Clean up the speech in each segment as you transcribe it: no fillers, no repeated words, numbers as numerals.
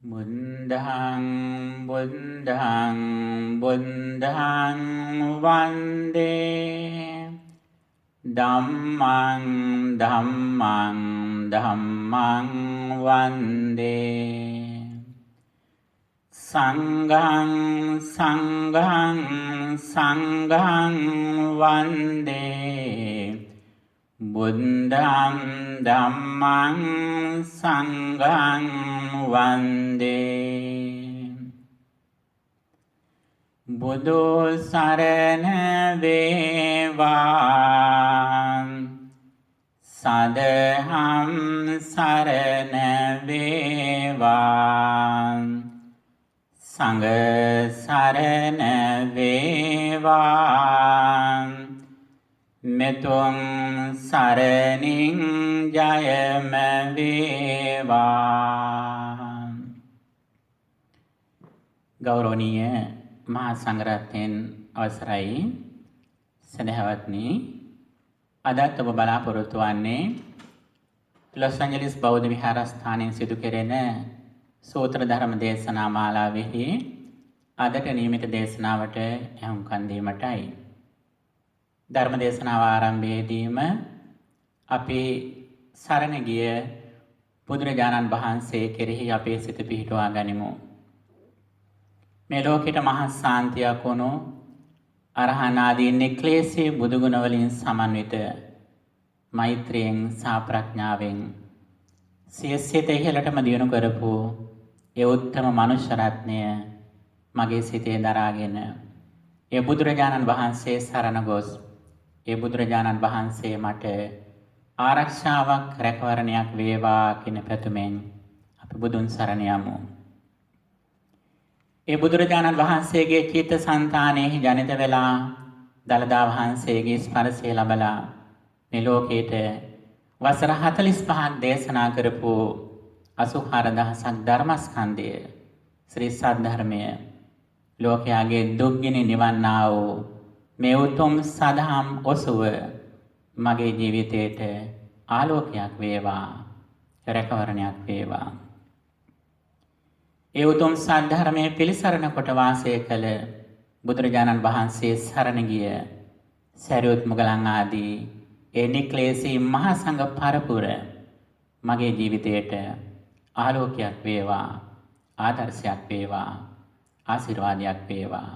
බුද්ධං බුද්ධං බුද්ධං වන්දේ ධම්මං ධම්මං ධම්මං වන්දේ සංඝං සංඝං සංඝං වන්දේ බුද්ධං ධම්මං සංඝං වන්දේ බුදු සරණ වේවා සදහම් සරණ වේවා සංඝ සරණ වේවා මෙතුං සරණින් ජයම වේවා. ගෞරවනීය මහා සංඝරත්නයන් අවසරයි සදහවත්නි, අදත් ඔබ බලාපොරොත්තු වන්නේ ලොස් ඇන්ජලිස් බෞද්ධ විහාරස්ථානයෙන් සිදු කෙරෙන සූත්‍ර ධර්ම දේශනා මාලාවෙහි අදට නියමිත දේශනාවට ඇහුම්කන් දීමටයි. ධර්ම දේශනාව ආරම්භයේදීම අපි සරණ ගිය බුදුරජාණන් වහන්සේ කෙරෙහි අපේ සිත පිහිටුවා ගනිමු. මේ ලෝකෙට මහා ශාන්තියක් වුණු අරහන් ආදී නික්ලේශී බුදු ගුණ වලින් සමන්විත මෛත්‍රියෙන් සහ ප්‍රඥාවෙන් සිත ඉහළටම දියුණු කරපු ඒ උත්තම මනුෂ්‍ය රත්නය මගේ සිතේ දරාගෙන ඒ බුදුරජාණන් වහන්සේ සරණ ගොස් ඒ බුදුරජාණන් වහන්සේ මට ආරක්ෂාවක් රැකවරණයක් වේවා කියන පැතුමෙන් අපි බුදුන් සරණ යමු. ඒ බුදුරජාණන් වහන්සේගේ චිත්ත සංතානයේ ජනිත වෙලා දළදා වහන්සේගේ ස්පර්ශය ලැබලා මේ ලෝකේට වසර 45ක් දේශනා කරපු 84000ක් ධර්මස්කන්ධය ශ්‍රී සද්ධර්මය ලෝකයාගේ දුක්ගිනි නිවන්නා වූ මේ උතුම් සදහම් ඔසුව මගේ ජීවිතයට ආලෝකයක් වේවා, රැකවරණයක් වේවා. ඒ උතුම් සද්ධර්මයේ පිළිසරණ කොට වාසය කළ බුදුරජාණන් වහන්සේ සරණ ගිය සරියුත් මුගලන් ආදී ඒ නික්ලේශී මහා සංඝ පරපුර මගේ ජීවිතයට ආලෝකයක් වේවා, ආදර්ශයක් වේවා, ආශිර්වාදයක් වේවා.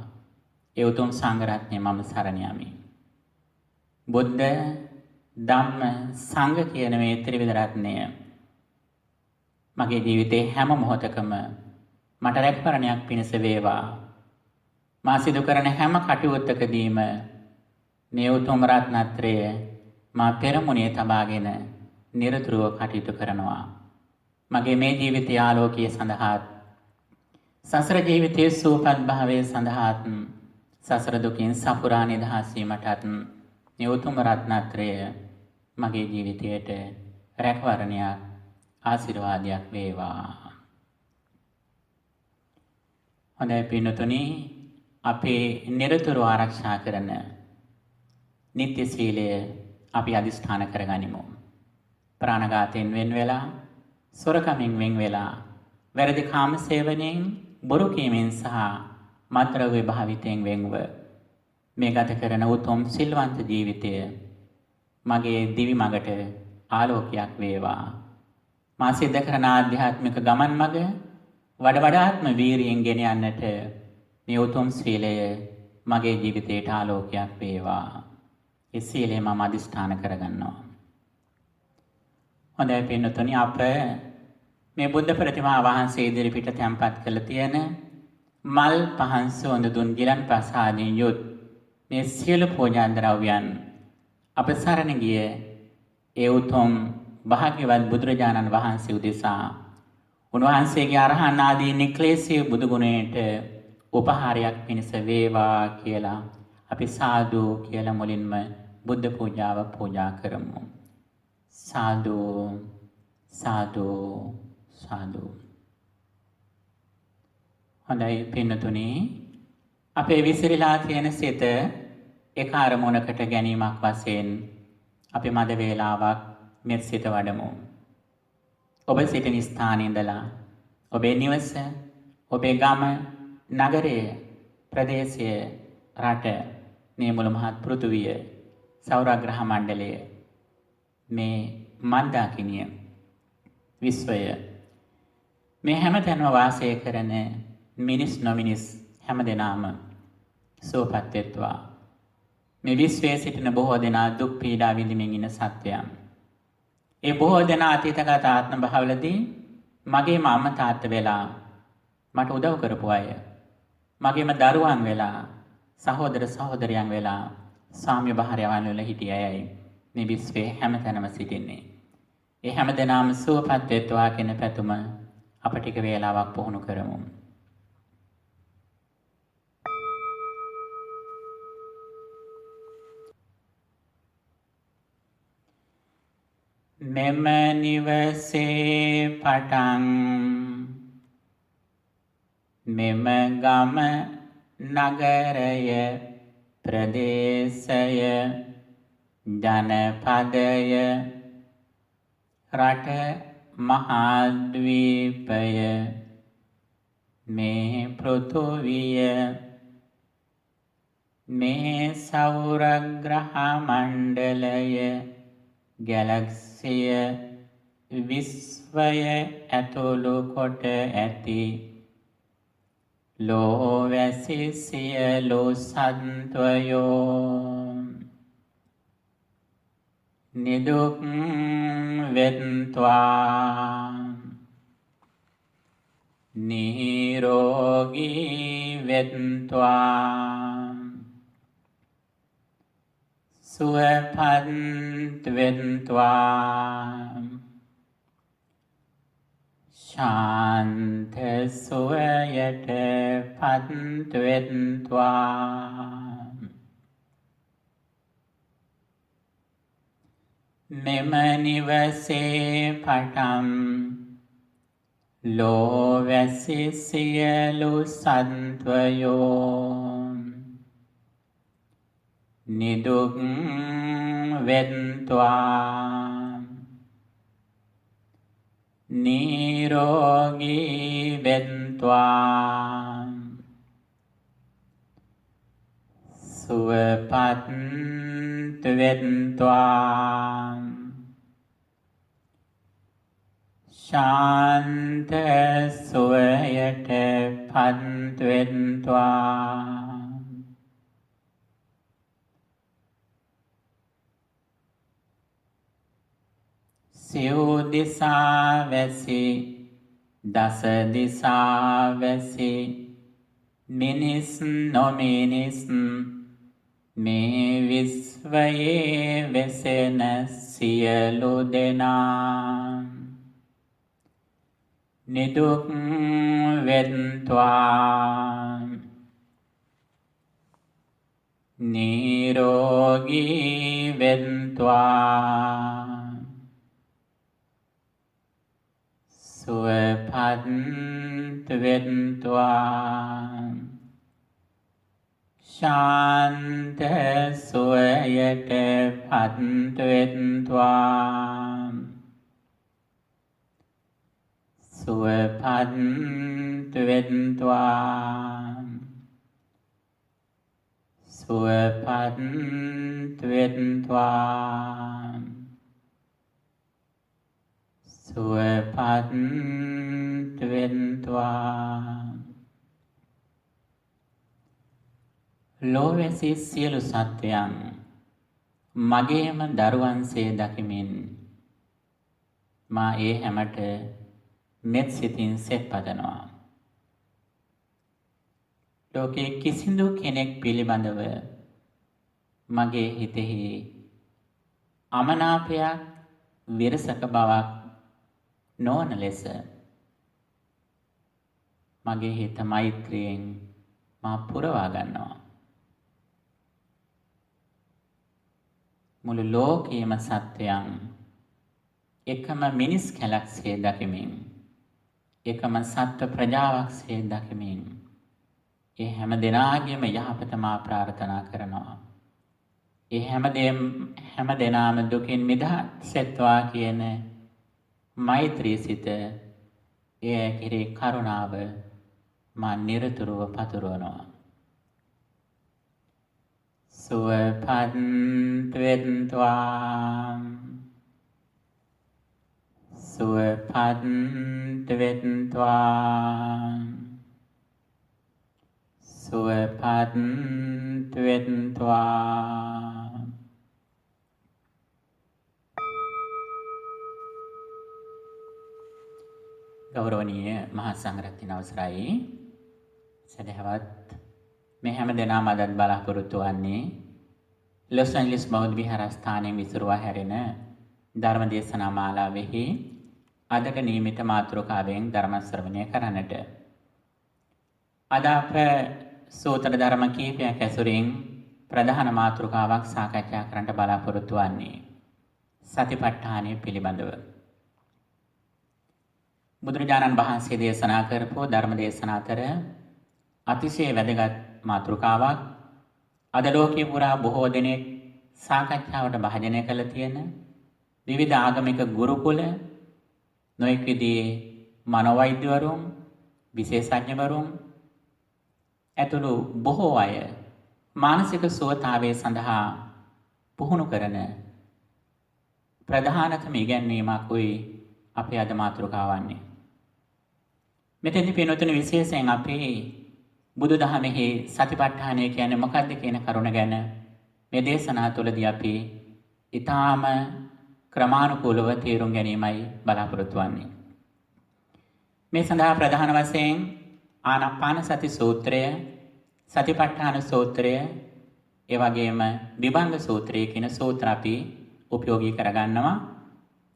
ඒ උතුම් සංඝ රත්නය මම සරණ යමි. බුද්ධ ධම්ම සංඝ කියන මේ ත්‍රිවිධ රත්නය මගේ ජීවිතේ හැම මොහොතකම මට රැකවරණයක් පිණිස වේවා. මා සිදු කරන හැම කටයුත්තකදීම මේ උතුම් රත්නත්‍රය මා පෙරමුණේ තබාගෙන නිරතුරුව කටයුතු කරනවා. මගේ මේ ජීවිතයේ ආලෝකය සඳහාත් සසර ජීවිතයේ සුවපත් භාවය සඳහාත් සසර දුකින් සපුරා නිදහස් වීමටත් මේ උතුම් රත්නත්‍රය මගේ ජීවිතයට රැකවරණයක්, ආශිර්වාදයක් වේවා. හොඳයි පින්වතුනි, අපේ නිරතුරු ආරක්ෂා කරන නිත්‍ය සීලය අපි අදිස්ථාන කරගනිමු. ප්‍රාණඝාතයෙන් වෙන් වෙලා, සොරකමින් වෙන් වෙලා, වැරදි කාම සේවනයෙන්, බොරු කීමෙන් සහ මත්ද්‍රව්‍ය භාවිතයෙන් වෙන්ව මේ ගත කරන උතුම් සිල්වන්ත ජීවිතය මගේ දිවි මඟට ආලෝකයක් වේවා. මා සිද්ධ කරන ආධ්‍යාත්මික ගමන් මඟ වඩ වඩාත්ම වීරියෙන් ගෙන යන්නට මේ උතුම් සීලය මගේ ජීවිතයට ආලෝකයක් වේවා. ඒ සීලය මම අදිස්ථාන කරගන්නවා. හොඳයි පින්වතුනි, අප මේ බුද්ධ ප්‍රතිමා වහන්සේ ඉදිරිපිට තැන්පත් කළ තියෙන මල් පහන් සුවඳ දුන් ගිලන් ප්‍රසාදයෙන් යුත් මේ සියලු පූජා ද්‍රව්‍යයන් අප සරණ ගිය ඒ උතුම් භාග්‍යවත් බුදුරජාණන් වහන්සේ උදෙසා උන්වහන්සේගේ අරහන් ආදී නික්ලේශී බුදු ගුණයට උපහාරයක් පිණිස වේවා කියලා අපි සාදු කියලා මුලින්ම බුද්ධ පූජාව පූජා කරමු. සාදු සාදු සාදු. හොඳයි පින්වතුනි, අපේ විසිරීලා තියෙන සිත එක අරමුණකට ගැනීමක් වශයෙන් අපි මද වේලාවක් මෙත් සිත වඩමු. ඔබ සිටින ස්ථානයේ ඉඳලා ඔබේ නිවස, ඔබේ ගම, නගරය, ප්‍රදේශය, රට, මේ මුළු මහත් පෘථුවිය, සෞරග්‍රහ මණ්ඩලය, මේ මන්දාකිනිය, විශ්වය, මේ හැමතැනම වාසය කරන මිනිස් නොමිනිස් හැම දෙනාම සුවපත් වෙත්වා. මේ විශ්වයේ සිටින බොහෝ දෙනා දුක් පීඩා විඳින්මින් ඉන්න සත්‍යයන්. ඒ බොහෝ දෙනා අතීතගත ආත්ම භාවවලදී මගේම අම්මා තාත්තා වෙලා මට උදව් කරපු අය. මගේම දරුවන් වෙලා, සහෝදර සහෝදරයන් වෙලා, ස්වාමි භාර්යාවන් වෙලා හිටිය අයයි මේ විශ්වයේ හැමතැනම සිටින්නේ. ඒ හැම දෙනාම සුවපත් වෙත්වා කියන පැතුම අප ටික වේලාවක් පුහුණු කරමු. මෙම නිවසේ පටන් මෙම ගම නගරය ප්‍රදේශය ජනපදය රට මහාද්වීපය මේ පෘථුවිය මේ සෞරග්‍රහ මණ්ඩලය ගැලක්සිය විශ්වය ඇතුළු කොට ඇති ලෝවැසි සියලු සත්වයෝ නිදුක් වෙත්වා නිරෝගී වෙත්වා සුවපත් වෙත්වා ශාන්ත සුවයට පත් වෙත්වා මෙම නිවසේ පටන් ලෝවැසි සියලු සත්වයෝ නිදුක් වෙත්වා නිරෝගී වෙත්වා සුවපත් වෙත්වා ශාන්ත සුවයට පත් වෙත්වා සිව් දිසා වැසි දස දිසා වැසි මිනිස් නොමිනිස් මේ විශ්වයේ වෙසෙන සියලු දෙනා නිදුක් වෙත්වා නිරෝගී වෙත්වා සුවපත් වෙත්වා ශාන්ත සුවයට පත් වෙත්වා සුවපත් වෙත්වා සුවපත් වෙත්වා සුවපත් වෙත්වා ලෝවැසි සියලු සත්වයන් මගේම දරුවන්සේ දකිමින් මා ඒ හැමට මෙත් සිතින් සෙත් පතනවා. ලෝකේ කිසිදු කෙනෙක් පිළිබඳව මගේ හිතෙහි අමනාපයක් විරසක බවක් නොවන ලෙස මගේ හිත මෛත්‍රියෙන් මා පුරවා ගන්නවා. මුළු ලෝකයේම සත්වයන් එකම මිනිස් කැලක්සේ දකිමින් එකම සත්ව ප්‍රජාවක්සේ දකිමින් ඒ හැම දෙනාගේම යහපත මා ප්‍රාර්ථනා කරනවා. ඒ හැම දෙනාම දුකින් මිදහත්වා කියන මෛත්‍රී සිත ඒ කෙරේ කරුණාව මා නිරතුරුව පතුරවනවා. සුවපත් වෙත්වා සුවපත් වෙත්වා සුවපත් වෙත්වා. ගෞරවනීය මහා සංඝරත්නයන් අවසරයි. සදහවත් මේ හැම දෙනාම අදත් බලාපොරොත්තු වන්නේ ලොස් ඇන්ජලිස් බෞද්ධ විහාරස්ථානයෙන් විසිරුවා හැරෙන ධර්ම දේශනා මාලාවෙහි අදට නියමිත මාතෘකාවෙන් ධර්ම ශ්‍රවණය කරන්නට. අද අප සූත්‍ර ධර්ම කීපයක් ඇසුරින් ප්‍රධාන මාතෘකාවක් සාකච්ඡා කරන්නට බලාපොරොත්තු වන්නේ සතිපට්ඨානය පිළිබඳව. බුදුරජාණන් වහන්සේ දේශනා කරපු ධර්ම දේශනා අතර අතිශය වැදගත් මාතෘකාවක් අද ලෝකේ පුරා බොහෝ දෙනෙක් සාකච්ඡාවට භාජනය කළ තියෙන විවිධ ආගමික ගුරුකුල නොයෙක් විදිහේ මනෝවෛද්‍යවරුන් විශේෂඥවරුන් ඇතුළු බොහෝ අය මානසික සුවතාවය සඳහා පුහුණු කරන ප්‍රධානතම ඉගැන්වීමක් වූ අපේ අද මාතෘකාව වන්නේ. මෙතෙන්දී පින්වතුනි විශේෂයෙන් අපේ බුදුදහමෙහි සතිපට්ඨානය කියන්නේ මොකක්ද කියන කරුණ ගැන මේ දේශනා තුළදී අපි ඊටාම ක්‍රමානුකූලව තේරුම් ගැනීමයි බලාපොරොත්තු වෙන්නේ. මේ සඳහා ප්‍රධාන වශයෙන් ආනාපාන සති සූත්‍රය, සතිපට්ඨාන සූත්‍රය, ඒ වගේම විභංග සූත්‍රය කියන සූත්‍ර අපි උපයෝගී කරගන්නවා.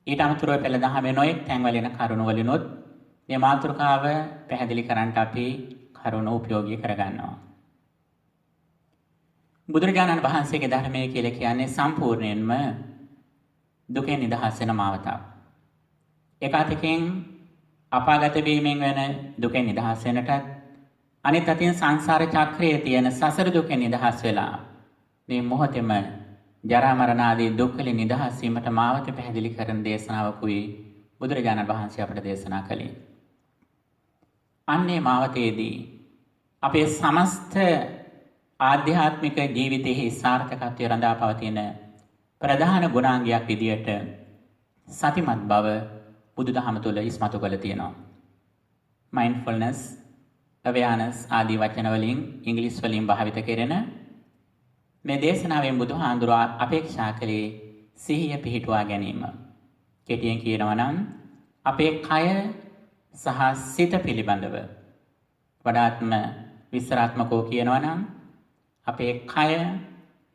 ඊට අමතරව පෙළ දහමේ නොයෙක් තැන්වල එන කරුණු වලිනුත් මේ මාතෘකාව පැහැදිලි කරන්නට අපි කරුණු උපයෝගී කරගන්නවා. බුදුරජාණන් වහන්සේගේ ධර්මය කියලා කියන්නේ සම්පූර්ණයෙන්ම දුකෙන් නිදහස් වෙන මාවතක්. ඒකාතකින් අපාගත වීමෙන් වෙන දුකෙන් නිදහස් වෙනටත් අනිත් අතින් සංසාර චක්‍රයේ තියෙන සසර දුකෙන් නිදහස් වෙලා මේ මොහොතේම ජරා මරණ ආදී දුක් වලින් නිදහස් වීමට මාවත පැහැදිලි කරන දේශනාවකුයි බුදුරජාණන් වහන්සේ අපට දේශනා කළේ. අන්නේ මාවතේදී අපේ සමස්ත ආධ්‍යාත්මික ජීවිතයේ සාර්ථකත්වය රඳා පවතින ප්‍රධාන ගුණාංගයක් විදියට සතිමත් බව බුදුදහම තුළ ඉස්මතු කළ තියෙනවා. mindfulness, awareness ආදී වචන වලින් ඉංග්‍රීසි වලින් භාවිත කෙරෙන මේ දේශනාවෙන් බුදුහාඳුරා අපේක්ෂා කළේ සිහිය පිහිටුවා ගැනීම. කෙටියෙන් කියනවා නම් අපේ කය සහ සිත පිළිබඳව වඩාත්ම විස්තරාත්මකව කියනවා නම් අපේ කය,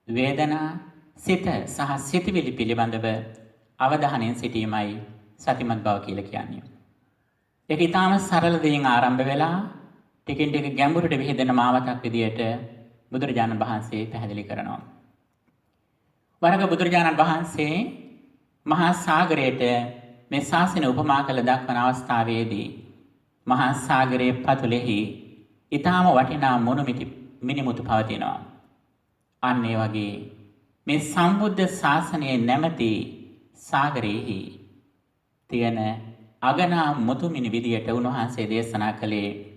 වේදනා, සිත සහ සිතවිලි පිළිබඳව අවධානයෙන් සිටීමයි සතිමත් බව කියලා කියන්නේ. ඒක ඊටාම සරල දෙයින් ආරම්භ වෙලා ටිකින් ටික ගැඹුරට විහිදෙන මාවතක් විදියට බුදුරජාණන් වහන්සේ පැහැදිලි කරනවා. වරක බුදුරජාණන් වහන්සේ මහා සාගරයට මේ ශාසනය උපමා කළ දක්වන අවස්ථාවේදී මහා සාගරයේ පතුලෙහි ඊටාම වටිනා මිනිමුතු පවතිනවා. අන්න ඒ වගේ මේ සම්බුද්ධ ශාසනයේ නැමැති සාගරයේහි තියෙන අගනා මුතුමිනි විදියට උන්වහන්සේ දේශනා කළේ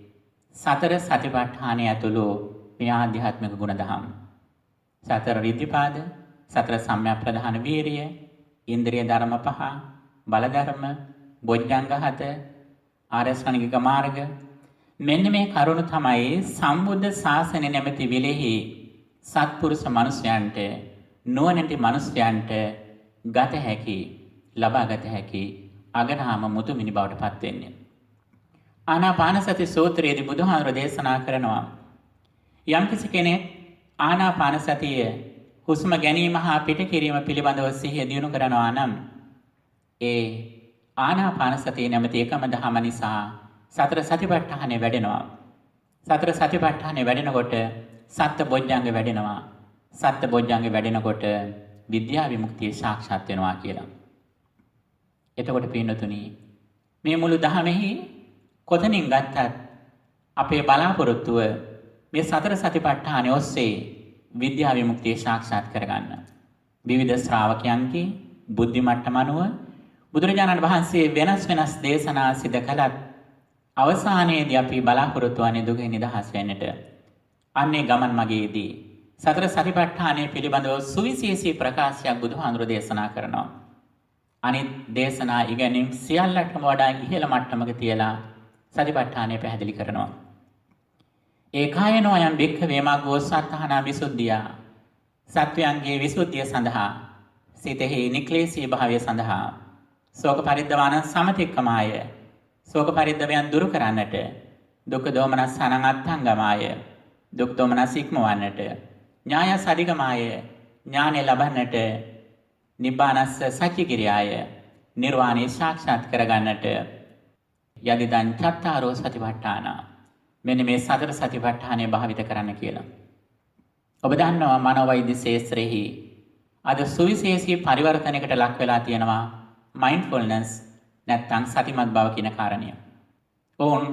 සතර සතිපට්ඨානය ඇතුළු මේ ආධ්‍යාත්මික ගුණධම්. සතර ඍද්ධිපාද, සතර සම්‍යක් ප්‍රධාන වීරිය, ඉන්ද්‍රිය ධර්ම 5, බල ධර්ම, බොජ්ජංග 7, ආරෂ්ඨානික මාර්ග. මෙන්න මේ කරුණු තමයි සම්බුද්ධ ශාසනය නැමැති විලෙහි සත්පුරුෂ මනුෂ්‍යයන්ට, නුවණැති මනුෂ්‍යයන්ට ගත හැකි, ලබා ගත හැකි අගනාම මුතුමිනි බවට පත් වෙන්නේ. ආනාපාන සති සූත්‍රයේදී බුදුහාමුදුරේ දේශනා කරනවා යම්කිසි කෙනෙක් ආනාපාන සතිය හුස්ම ගැනීම හා පිට කිරීම පිළිබඳව සිහිය දියුණු කරනවා නම් ඒ ආනාපාන සතිය නැමැති එකම දහම නිසා සතර සතිපට්ඨානෙ වැඩෙනවා. සතර සතිපට්ඨානෙ වැඩෙනකොට සත්ත බොජ්ජංග වැඩෙනවා. සත්ත බොජ්ජංග වැඩෙනකොට විද්‍යා විමුක්තිය සාක්ෂාත් වෙනවා කියලා. එතකොට පින්නතුනි මේ මුළු දහමෙහි කොතනින් ගත්තත් අපේ බලාපොරොත්තුව මේ සතර සතිපට්ඨානෙ ඔස්සේ විද්‍යා විමුක්තිය සාක්ෂාත් කරගන්න. විවිධ ශ්‍රාවකයන්ගේ බුද්ධි මට්ටම අනුව බුදුරජාණන් වහන්සේ වෙනස් වෙනස් දේශනා සිදු කළත් අවසානයේදී අපි බලාපොරොත්තු වන්නේ දුකෙන් නිදහස් වෙන්නට. අන්නේ ගමන් මගේදී සතර සතිපට්ඨානය පිළිබඳව සුවිශේෂී ප්‍රකාශයක් බුදුහාඳුර දේශනා කරනවා. අනිත් දේශනා ඉගෙනීම් සියල්ලටම වඩා ඉහළ මට්ටමක තියලා සතිපට්ඨානය පැහැදිලි කරනවා. ඒකායනෝ යම් භික්ඛවේ මග්ගෝ සත්තානා විසුද්ධිය. සත්වයන්ගේ විසුද්ධිය සඳහා සිතෙහි නික්ලේශී භාවය සඳහා ශෝක පරිද්දවාන සමතික්කමාය. ශෝක පරිද්දවයන් දුරු කරන්නට දුක් දෝමනස් අනංගමාය. දුක් දෝමනස් ඉක්මවන්නට ඥායස් අධිගමාය. ඥානෙ ලබන්නට නිබ්බානස්ස සච්චි කිරියාය. නිර්වාණය සාක්ෂාත් කරගන්නට යදිදන් චත්තාරෝ සතිපට්ඨාන. මෙන්න මේ සතර සතිපට්ඨානය භාවිත කරන්න කියලා. ඔබ දන්නවා මනෝවෛද්‍ය ශාස්ත්‍රයේහි අද සුවිශේෂී පරිවර්තනයකට ලක් වෙලා තියෙනවා මයින්ඩ්ෆුල්නස් නැත්නම් සතිමත් බව කියන කාරණය. ඔවුන්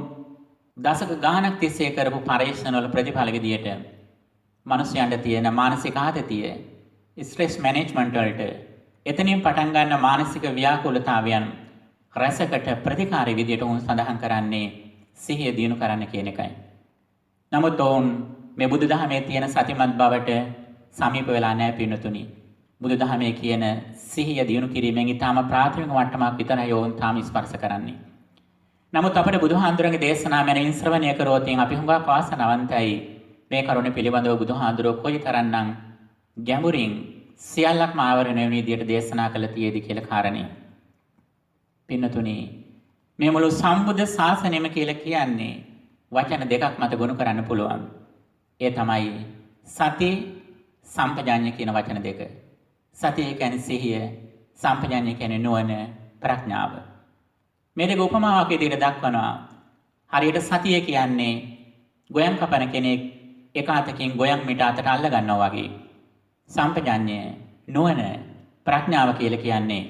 දශක ගාණක් තිස්සේ කරපු පරීක්ෂණවල ප්‍රතිඵල විදියට මිනිසයන්ට තියෙන මානසික ආතතිය, ස්ට්‍රෙස් මැනේජ්මන්ට් වලට එතනින් පටන් ගන්න මානසික ව්‍යාකූලතාවයන් රසකට ප්‍රතිකාර විදියට උන් සඳහන් කරන්නේ සිහිය දිනු කරන්න කියන එකයි. නමුත් ඔවුන් මේ බුදුදහමේ තියෙන සතිමත් බවට සමීප වෙලා නැහැ පින්නතුනි. බුදුදහමේ කියන සිහිය දිනු කිරීමෙන් ඊටාම ප්‍රාථමික මට්ටමක් විතරයි ඔවුන් තාම ස්පර්ශ කරන්නේ. නමුත් අපිට බුදුහාඳුරගේ දේශනා මැනවින් ශ්‍රවණය කරොත් අපි හුඟක් වාසනාවන්තයි. මේ කරුණ පිළිබඳව බුදුහාඳුරෝ කොයිතරම්නම් ගැඹුරින් සියල්ලක්ම ආවරණය වෙන විදියට දේශනා කළ තියේදී කියලා කාරණේ. පින්නතුනි, මේ මුළු සම්බුද්ධ ශාසනයම කියලා කියන්නේ වචන දෙකක් මත ගොනු කරන්න පුළුවන්. ඒ තමයි සති සම්පජාඤ්ඤ කියන වචන දෙක. සතිය කියන්නේ සිහිය, සම්පජාඤ්ඤ කියන්නේ නුවණ, ප්‍රඥාව. මේ දෙක උපමාවක් විදිහට දක්වනවා. හරියට සතිය කියන්නේ ගොයම් කපන කෙනෙක් එක අතකින් ගොයම් මිට අතට අල්ල ගන්නවා වගේ. සම්පජාඤ්ඤය, නුවණ, ප්‍රඥාව කියලා කියන්නේ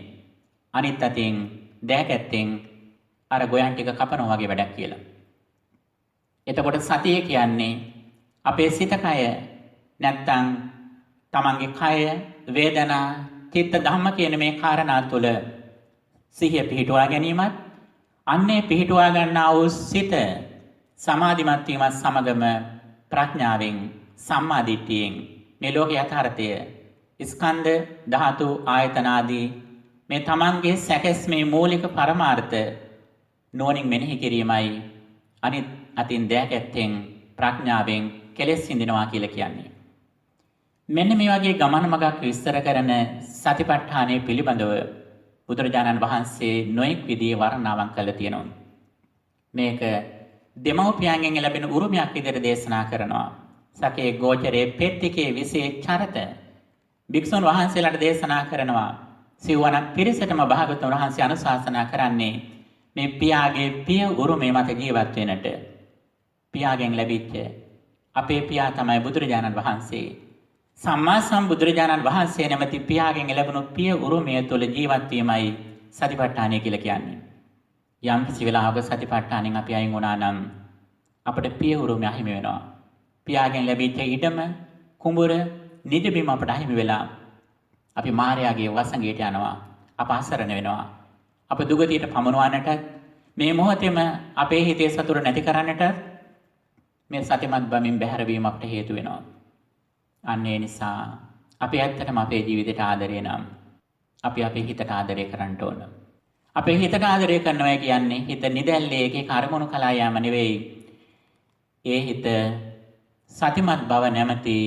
අනිත් අතින් දෑකැත්තෙන් අර ගොයන් ටික කපනවා වගේ වැඩක් කියලා. එතකොට සතිය කියන්නේ අපේ සිත කය නැත්තම් තමන්ගේ කය, වේදනා, චිත්ත ධම්ම කියන මේ කාරණා තුළ සිහිය පිහිටුවා ගැනීමත් අන්නේ පිහිටුවා ගන්නා වූ සිත සමාධිමත් වීමත් සමගම ප්‍රඥාවෙන් සම්මා දිට්ඨියෙන් මේ ලෝක යථාර්ථය ස්කන්ධ ධාතු ආයතන ආදී මේ තමන්ගේ සැකස්මේ මූලික පරමාර්ථ නුවණින් මෙනෙහි කිරීමයි අනිත් අතින් දැකැත්තෙන් ප්‍රඥාවෙන් කෙලෙස් හිඳිනවා කියලා කියන්නේ. මෙන්න මේ වගේ ගමන මගක් විස්තර කරන සතිපට්ඨානය පිළිබඳව බුදුරජාණන් වහන්සේ නොඑක් විදිහේ වර්ණනාවන් කළා තියෙනවා. මේක දෙමව්පියන්ගෙන් ලැබෙන උරුමයක් විදිහට දේශනා කරනවා. සකේ ගෝචරේ පෙත්තිකේ විසේ චරත භික්ෂුන් වහන්සේලාට දේශනා කරනවා. සිව්වනක් පිරිසටම භාගතුන් වහන්සේ අනුශාසනා කරන්නේ මේ පියාගේ පිය උරුමේ මත ජීවත් වෙන්නට. පියාගෙන් ලැබිච්ච අපේ පියා තමයි බුදුරජාණන් වහන්සේ. සම්මා සම්බුදුරජාණන් වහන්සේ නැමැති පියාගෙන් ලැබුණු පිය උරුමය තුළ ජීවත් වීමයි සතිපට්ඨානය කියලා කියන්නේ. යම් කිසි වෙලාවක සතිපට්ඨානෙන් අපි අයින් වුණා නම් අපිට පිය උරුමය අහිමි වෙනවා. පියාගෙන් ලැබිච්ච ඉඩම, කුඹුර, නිදිබිම අපට අහිමි වෙලා අපි මායාවේ වසඟයට යනවා. අප අසරණ වෙනවා. අප දුගතියට පමුණවන්නට මේ මොහොතේම අපේ හිතේ සතුට නැති කරන්නට මේ සතිමත් බමින් බැහැර වීම අපට හේතු වෙනවා. අන්න ඒ නිසා අපි ඇත්තටම අපේ ජීවිතයට ආදරේ නම් අපි අපේ හිතට ආදරය කරන්න ඕන. අපේ හිතට ආදරය කරනවා කියන්නේ හිත නිදැල්ලේ එකේ කර්මණු කලා යාම නෙවෙයි. ඒ හිත සතිමත් බව නැමැති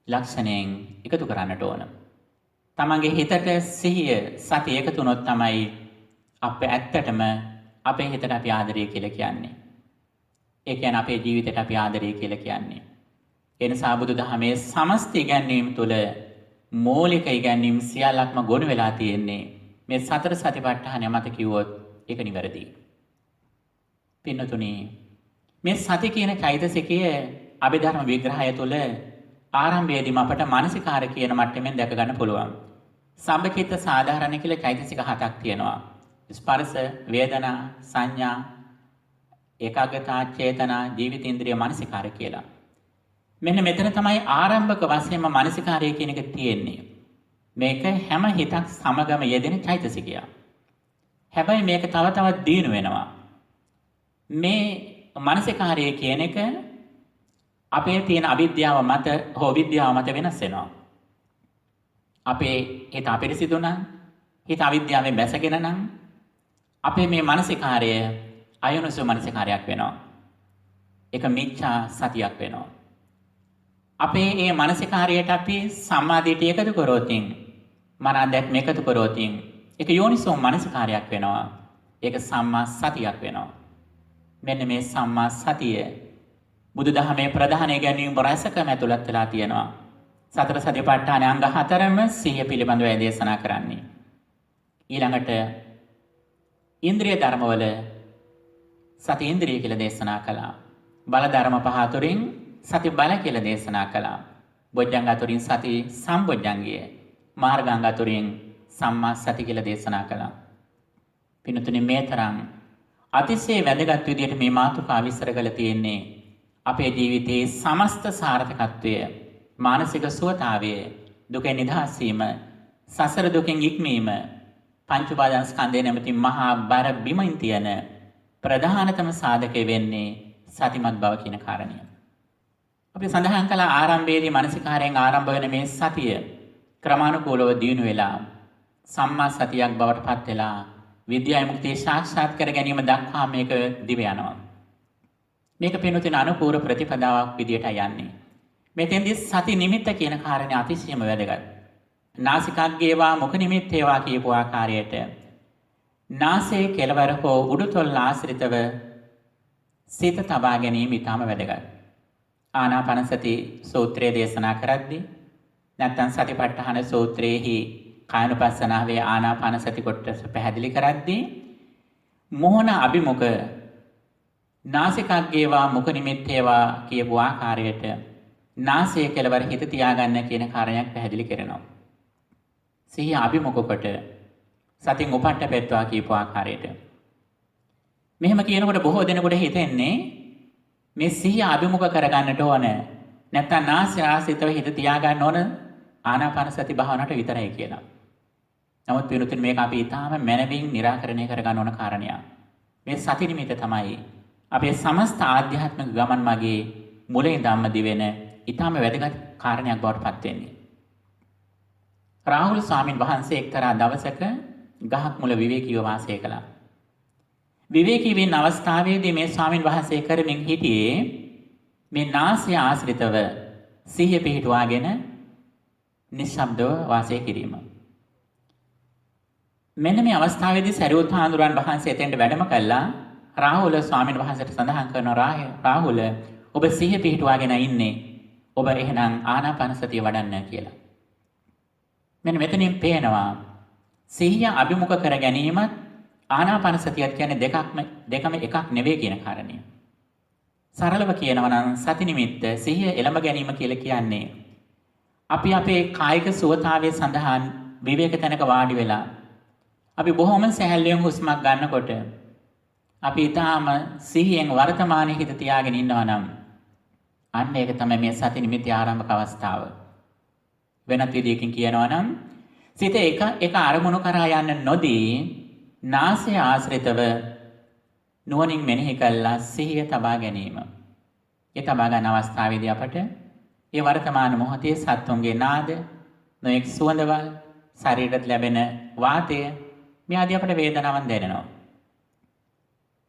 ලක්ෂණයෙන් එකතු කරන්නට ඕන. තමන්ගේ හිතට සිහිය, සතිය එකතු වුණොත් තමයි අපේ ඇත්තටම අපේ හිතට අපි ආදරය කියලා කියන්නේ. ඒ කියන්නේ අපේ ජීවිතයට අපි ආදරය කියලා කියන්නේ. ඒ නිසා බුදුදහමේ සමස්ත ඉගැන්වීම් තුළ මූලික ඉගැන්වීම් සියල්ලක්ම ගොනු වෙලා තියෙන්නේ මේ සතර සතිපට්ඨානය මත කිව්වොත් ඒක නිවැරදි. පින්නතුනි, මේ සති කියන චෛතසිකයේ අභිධර්ම විග්‍රහය තුළ ආරම්භයේදීම අපට මානසිකාර කියන මට්ටමින් දැක ගන්න පුළුවන්. සම්බචිත්ත සාධාරණ කියලා චෛතසික 7ක් තියෙනවා. ස්පර්ශ, වේදනා, සංඥා, ඒකාග්‍රතා, චේතනා, ජීවිතේන්ද්‍රිය, මානසිකාර කියලා. මෙන්න මෙතන තමයි ආරම්භක වශයෙන්ම මානසිකාරය කියන එක තියෙන්නේ. මේක හැම හිතක් සමගම යෙදෙන චෛතසිකයක්. හැබැයි මේක තව තවත් දියුණු වෙනවා. මේ මානසිකාරය කියන එක අපේ තියෙන අවිද්‍යාව මත හෝ විද්‍යාව මත වෙනස් වෙනවා. අපේ හිත අපිරිසිදු නම්, හිත අවිද්‍යාවෙන් බැසගෙන නම් අපේ මේ මානසිකාරය අයෝනිසෝ මානසිකාරයක් වෙනවා. ඒක මිච්ඡා සතියක් වෙනවා. අපේ මේ මානසිකාරයට අපි සම්මාදිටිය එකතු කරොතින්, මන දැක්ම එකතු කරොතින් ඒක යෝනිසෝ මානසිකාරයක් වෙනවා. ඒක සම්මා සතියක් වෙනවා. මෙන්න මේ සම්මා සතිය බුදුදහමේ ප්‍රධාන ගැනීම රසකම ඇතුළත් වෙලා තියෙනවා. සතර සතිපට්ඨාන අංග 4ම සිහිය පිළිබඳව දේශනා කරන්නේ. ඊළඟට ඉන්ද්‍රිය ධර්මවල සති ඉන්ද්‍රිය කියලා දේශනා කළා. බල ධර්ම පහ අතරින් සති බල කියලා දේශනා කළා. බොජ්ජංග අතරින් සති සම්බොජ්ජංගය, මාර්ගාංග අතරින් සම්මා සති කියලා දේශනා කළා. පින්තුනි, මේ තරම් අතිශය වැදගත් විදියට මේ මාතෘකාව විස්තර කරලා තියෙන්නේ අපේ ජීවිතයේ සමස්ත සාර්ථකත්වය, මානසික සුවතාවය, දුකෙන් නිදහස් වීම, සසර දුකෙන් ඉක්මීම, පංච උපාදාන ස්කන්ධය නැමැති මහා බර බිමින් තියෙන ප්‍රධානතම සාධකය වෙන්නේ සතිමත් බව කියන කාරණය. අපි සඳහන් කළ ආරම්භයේදී මානසිකාරයෙන් ආරම්භ වෙන මේ සතිය ක්‍රමානුකූලව දියුණු වෙලා සම්මා සතියක් බවට පත් වෙලා විද්‍යා මුක්තිය සාක්ෂාත් කර ගැනීම දක්වා මේක දිව යනවා. මේක පිනුතින අනුපූර්ව ප්‍රතිපදාවක් විදියට යන්නේ. මෙතෙන්දී සති නිමිත්ත කියන කාරණේ අතිශයම වැදගත්. නාසිකාග්ගේවා මුඛ නිමිත්තේවා කියපු ආකාරයට නාසයේ කෙළවර හෝ උඩුතොල් ආශ්‍රිතව සිත තබා ගැනීම ඉතාම වැදගත්. ආනාපානසති සූත්‍රය දේශනා කරද්දී නැත්නම් සතිපට්ඨාන සූත්‍රයේහි කායනුපස්සනාවේ ආනාපානසති කොටස පැහැදිලි කරද්දී මොහොන අභිමුඛ නාසිකාග්ගේවා මුඛ නිමිත්තේවා කියපු ආකාරයට නාසයේ කෙළවර හිත තියාගන්න කියන කාරණයක් පැහැදිලි කරනවා. සිහිය අභිමුඛ කොට සතින් උපට්ඨ පෙත්වා කියපු ආකාරයට. මෙහෙම කියනකොට බොහෝ දෙනෙකුට හිතෙන්නේ මේ සිහිය අභිමුඛ කරගන්නට ඕන, නැත්නම් නාසය ආශ්‍රිතව හිත තියාගන්න ඕන ආනාපාන සති භාවනාවට විතරයි කියලා. නමුත් පිනුතුන් මේක අපි ඊටාම මනමින් निराකරණය කරගන්න ඕන කාරණයක්. මේ සති නිමිත තමයි අපේ සමස්ත ආධ්‍යාත්මික ගමන් මගේ මුලින් ධම්ම දිවෙන ඊටාම වැදගත් කාරණයක් බවට පත් වෙන්නේ. රාහුල ස්වාමීන් වහන්සේ එක්තරා දවසක ගහක් මුල විවේකීව වාසය කළා. විවේකී වෙන අවස්ථාවේදී මේ ස්වාමීන් වහන්සේ කරමින් හිටියේ මේ නාසය ආශ්‍රිතව සිහිය පිහිටුවාගෙන නිශ්ශබ්දව වාසය කිරීම. මෙන්න මේ අවස්ථාවේදී සරියුත් හාමුදුරන් වහන්සේ එතෙන්ට වැඩම කළා. රාහුල ස්වාමීන් වහන්සේට සඳහන් කරනවා, රාහුල ඔබ සිහිය පිහිටුවාගෙන ඉන්නේ. ඔබ එහෙනම් ආනාපාන සතිය වඩන්න කියලා. මෙන්න මෙතනින් පේනවා සිහිය අභිමුඛ කර ගැනීමත් ආනාපාන සතියත් කියන්නේ දෙකම එකක් නෙවෙයි කියන කාරණය. සරලව කියනවා නම් සති නිමිත්ත සිහිය එළඹ ගැනීම කියලා කියන්නේ අපි අපේ කායික සුවතාවය සඳහා විවේක තැනක වාඩි වෙලා අපි බොහොම සැහැල්ලුවෙන් හුස්මක් ගන්නකොට අපි ඊටාම සිහියෙන් වර්තමානයේ හිත තියාගෙන ඉන්නවා නම් අන්න ඒක තමයි මේ සති නිමිති ආරම්භක අවස්ථාව. වෙනත් විදිහකින් කියනවා නම් සිත එක අරමුණු කරා යන්න නොදී නාසය ආශ්‍රිතව නුවණින් මෙනෙහි කළා සිහිය තබා ගැනීම. ඒ තබා ගන්න අවස්ථාවේදී අපට ඒ වර්තමාන මොහොතේ සත්තුන්ගේ නාද, නොඑක් සුවඳවල්, ශරීරයට ලැබෙන වාතය මේ ආදී අපට වේදනාවන් දැනෙනවා.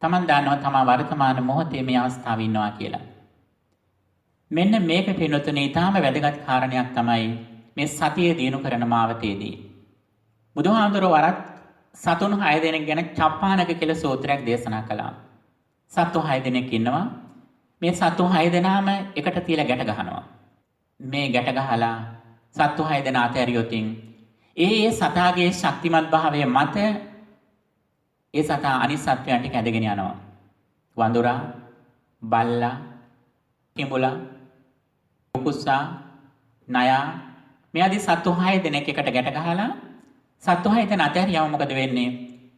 Taman දන්නවා තමා වර්තමාන මොහොතේ මේ අවස්ථාවේ ඉන්නවා කියලා. මෙන්න මේක පින්නතුනේ ඊටාම වැදගත් කාරණයක් තමයි මේ සතිය දිනු කරන මාවතේදී. බුදුහාමුදුරුවෝ වරක් සතුන් 6 දෙනෙක් ගැන චප්පානක කියලා සූත්‍රයක් දේශනා කළා. සතු 6 දෙනෙක් ඉන්නවා. මේ සතු 6 දෙනාම එකට තියලා ගැට ගහනවා. මේ ගැට ගහලා සතු 6 දෙනා අතහැරියොතින් ඒ සතාගේ ශක්තිමත් භාවය මත ඒ සතා අනිත් සත්වයන් ටික ඇදගෙන යනවා. වඳුරා, බල්ලා, කිඹුලා, කුකුසා, නයා මේ ආදී සතු 6 දෙනෙක් එකට ගැට ගහලා සතු 6 දෙනා අතහැරියම මොකද වෙන්නේ?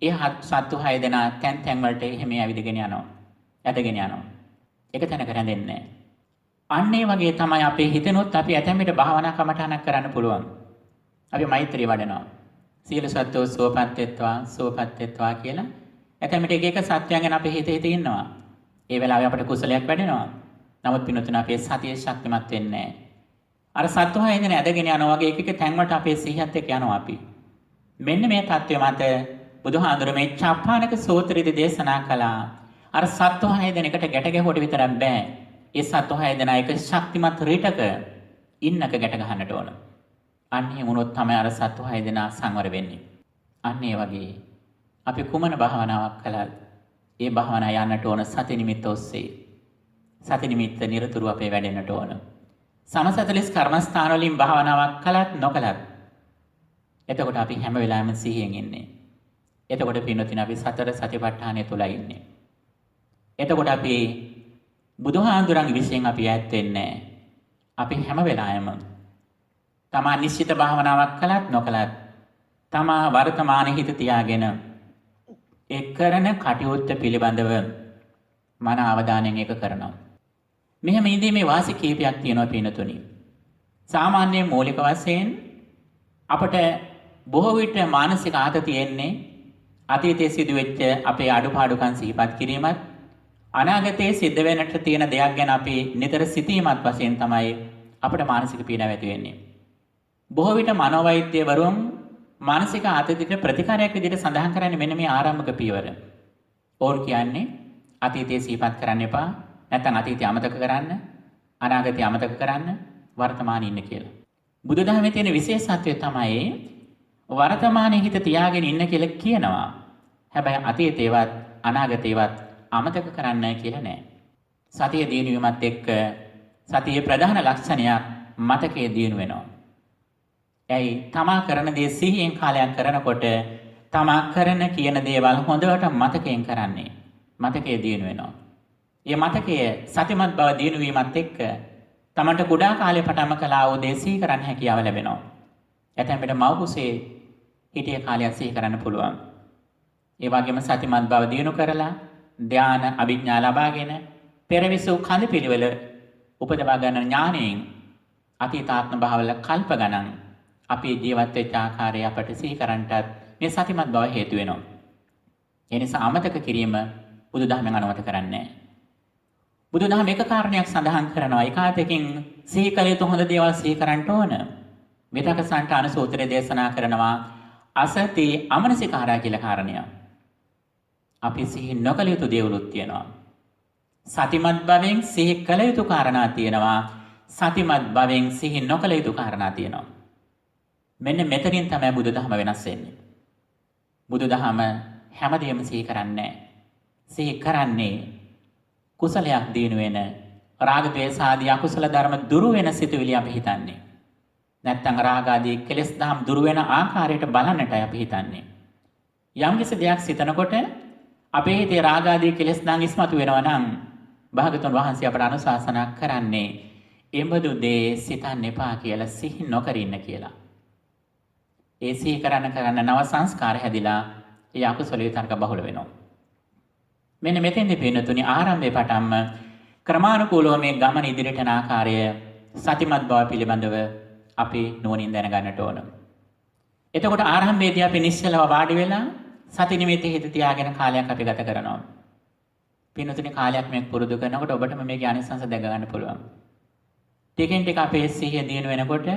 ඒ සතු 6 දෙනා තැන් වලට එහෙම ඇවිදගෙන යනවා. ඇදගෙන යනවා. ඒක තැනක රැඳෙන්නේ නැහැ. අන්න ඒ වගේ තමයි අපේ හිතනොත් අපි ඇතැම් විට භාවනා කමඨාණක් කරන්න පුළුවන්. අපි මෛත්‍රිය වඩනවා. සීල සත්වෝ සුවපත් වෙත්වා කියලා. ඇතැම් විට එක සත්‍යයන් ගැන අපේ හිතේ ඉන්නවා. ඒ වෙලාවේ අපිට කුසලයක් වැඩෙනවා. නමුත් පින්වතුනි අපේ සතිය ශක්තිමත් වෙන්නේ නැහැ. අර සත්ව හය දෙන ඇදගෙන යනවා වගේ එක තැන් වලට අපේ සිහියත් එක්ක යනවා අපි. මෙන්න මේ தත්ත්වය මත බුදුහාඳුර මේ චප්පානක සූත්‍රයේදී දේශනා කළා. අර සත්ව හය දෙනකට ගැට ගැහුවට විතරක් බෑ. ඒ සත්ව හය දෙනා එක ශක්තිමත් රිටක ඉන්නක ගැට ගන්නට ඕන. අන්න එහෙම වුණොත් තමයි අර සත්ව හය දෙනා සංවර වෙන්නේ. අන්න ඒ වගේ අපි කුමන භාවනාවක් කළත් ඒ භාවනාව යන්නට ඕන සති නිමිත්ත ඔස්සේ. සති නිමිත්ත නිරතුරුව අපේ වැඩෙන්නට ඕන. සමසතලිස් කර්මස්ථාන වලින් භාවනාවක් කළත් නොකළත් එතකොට අපි හැම වෙලාවෙම සිහියෙන් ඉන්නේ. එතකොට පින්නතින අපි සතර සතිපට්ඨානය තුල ඉන්නේ. එතකොට අපි බුදුහාඳුරන්ගේ විශ්යෙන් අපි ඈත් වෙන්නේ අපි හැම වෙලාවෙම තමා නිශ්චිත භාවනාවක් කළත් නොකළත් තමා වර්තමානයේ හිත තියාගෙන ඒ කරන කටයුත්ත පිළිබඳව මන අවධානයෙන් ඒක කරනවා. මෙහෙම ඉඳීමේ වාසි කීපයක් තියෙනවා පින්නතුනි. සාමාන්‍ය මූලික වශයෙන් අපට බොහෝ විට මානසික ආතතිය එන්නේ අතීතයේ සිදුවෙච්ච අපේ අඩුපාඩුකම් සිහිපත් කිරීමත් අනාගතයේ සිද්ධ වෙන්නට තියෙන දෙයක් ගැන අපි නිතර සිතීමත් වශයෙන් තමයි අපට මානසික පීඩාව ඇති වෙන්නේ. බොහෝ විට මනෝවෛද්‍යවරුන් මානසික ආතතියට ප්‍රතිකාරයක් විදිහට සඳහන් කරන්නේ මෙන්න මේ ආරම්භක පියවර. ඕන් කියන්නේ අතීතයේ සිහිපත් කරන්න එපා. නැත්නම් අතීතය අමතක කරන්න, අනාගතය අමතක කරන්න, වර්තමානයේ ඉන්න කියලා. බුදුදහමේ තියෙන විශේෂත්වය තමයි වර්තමානයේ හිත තියාගෙන ඉන්න කියලා කියනවා. හැබැයි අතීතේවත් අනාගතේවත් අමතක කරන්න කියලා නෑ. සතිය දිනු වීමත් එක්ක සතියේ ප්‍රධාන ලක්ෂණයක් මතකයේ දිනු වෙනවා. ඇයි තමා කරන දේ සිහියෙන් කාලයක් කරනකොට තමා කරන කියන දේවල් හොඳට මතකයෙන් කරන්නේ. මතකයේ දිනු වෙනවා. මේ මතකයේ සතිමත් බව දිනු වීමත් එක්ක තමන්ට කුඩා කාලේ පටන්ම කළා වූ දේ සිහි කරන්න හැකියාව ලැබෙනවා. ඇතැම් විට මව් කුසේ හිටිය කාලයක් සිහි කරන්න පුළුවන්. ඒ වගේම සතිමත් බව දිනු කරලා ධාන අභිඥා ලබාගෙන පෙරවිසු කඳ පිළිවෙල උපදවා ගන්න ඥාණයෙන් අතීතාත්ම භාවවල කල්ප ගණන් අපේ ජීවත් වෙච්ච ආකාරය අපට සිහි කරන්නටත් මේ සතිමත් බව හේතු වෙනවා. ඒ නිසා අමතක කිරීම බුදුදහමෙන් අනුමත කරන්නේ නැහැ. බුදුදහම එක කාරණයක් සඳහන් කරනවා. ඒකාතකින් සිහි කළ යුතු හොඳ දේවල් සිහි කරන්න ඕන. විතක සංඨාන සූත්‍රයේ දේශනා කරනවා අසති අමනසිකාරය කියලා කාරණයක්. අපි සිහි නොකළ යුතු දේවලුත් තියෙනවා. සතිමත් භවෙන් සිහි කළ යුතු කාරණා තියෙනවා. සතිමත් භවෙන් සිහි නොකළ යුතු කාරණා තියෙනවා. මෙන්න මෙතනින් තමයි බුදුදහම වෙනස් වෙන්නේ. බුදුදහම හැමදේම සිහි කරන්නේ නැහැ. සිහි කරන්නේ කුසලයක් දිනු වෙන රාග ද්වේෂ ආදී අකුසල ධර්ම දුරු වෙන සිතුවිලි අපි හිතන්නේ. නැත්නම් රාග ආදී කෙලෙස් දහම් දුරු වෙන ආකාරයට බලන්නටයි අපි හිතන්නේ. යම් කිසි දෙයක් සිතනකොට අපේ හිතේ රාග ආදී කෙලෙස් දහම් ඉස්මතු වෙනවා නම් භාගතුන් වහන්සේ අපට අනුශාසනා කරන්නේ එබඳු දේ සිතන්න එපා කියලා සිහි නොකර ඉන්න කියලා. ඒ සිහි කරන්න නව සංස්කාර හැදිලා ඒ අකුසල විතරක බහුල වෙනවා. මෙන්න මෙතෙන්දී පින්නතුනි ආරම්භයේ පටන්ම ක්‍රමානුකූලව මේ ගමන ඉදිරියට යන ආකාරය සතිමත් බව පිළිබඳව අපි නුවණින් දැනගන්නට ඕන. එතකොට ආරම්භයේදී අපි නිශ්චලව වාඩි වෙලා සති නිමිති හිත තියාගෙන කාලයක් අපි ගත කරනවා. පින්නතුනි කාලයක් මේක පුරුදු කරනකොට ඔබටම මේකේ අනිසංස දැක ගන්න පුළුවන්. ටිකෙන් ටික අපේ සිහිය දිනු වෙනකොට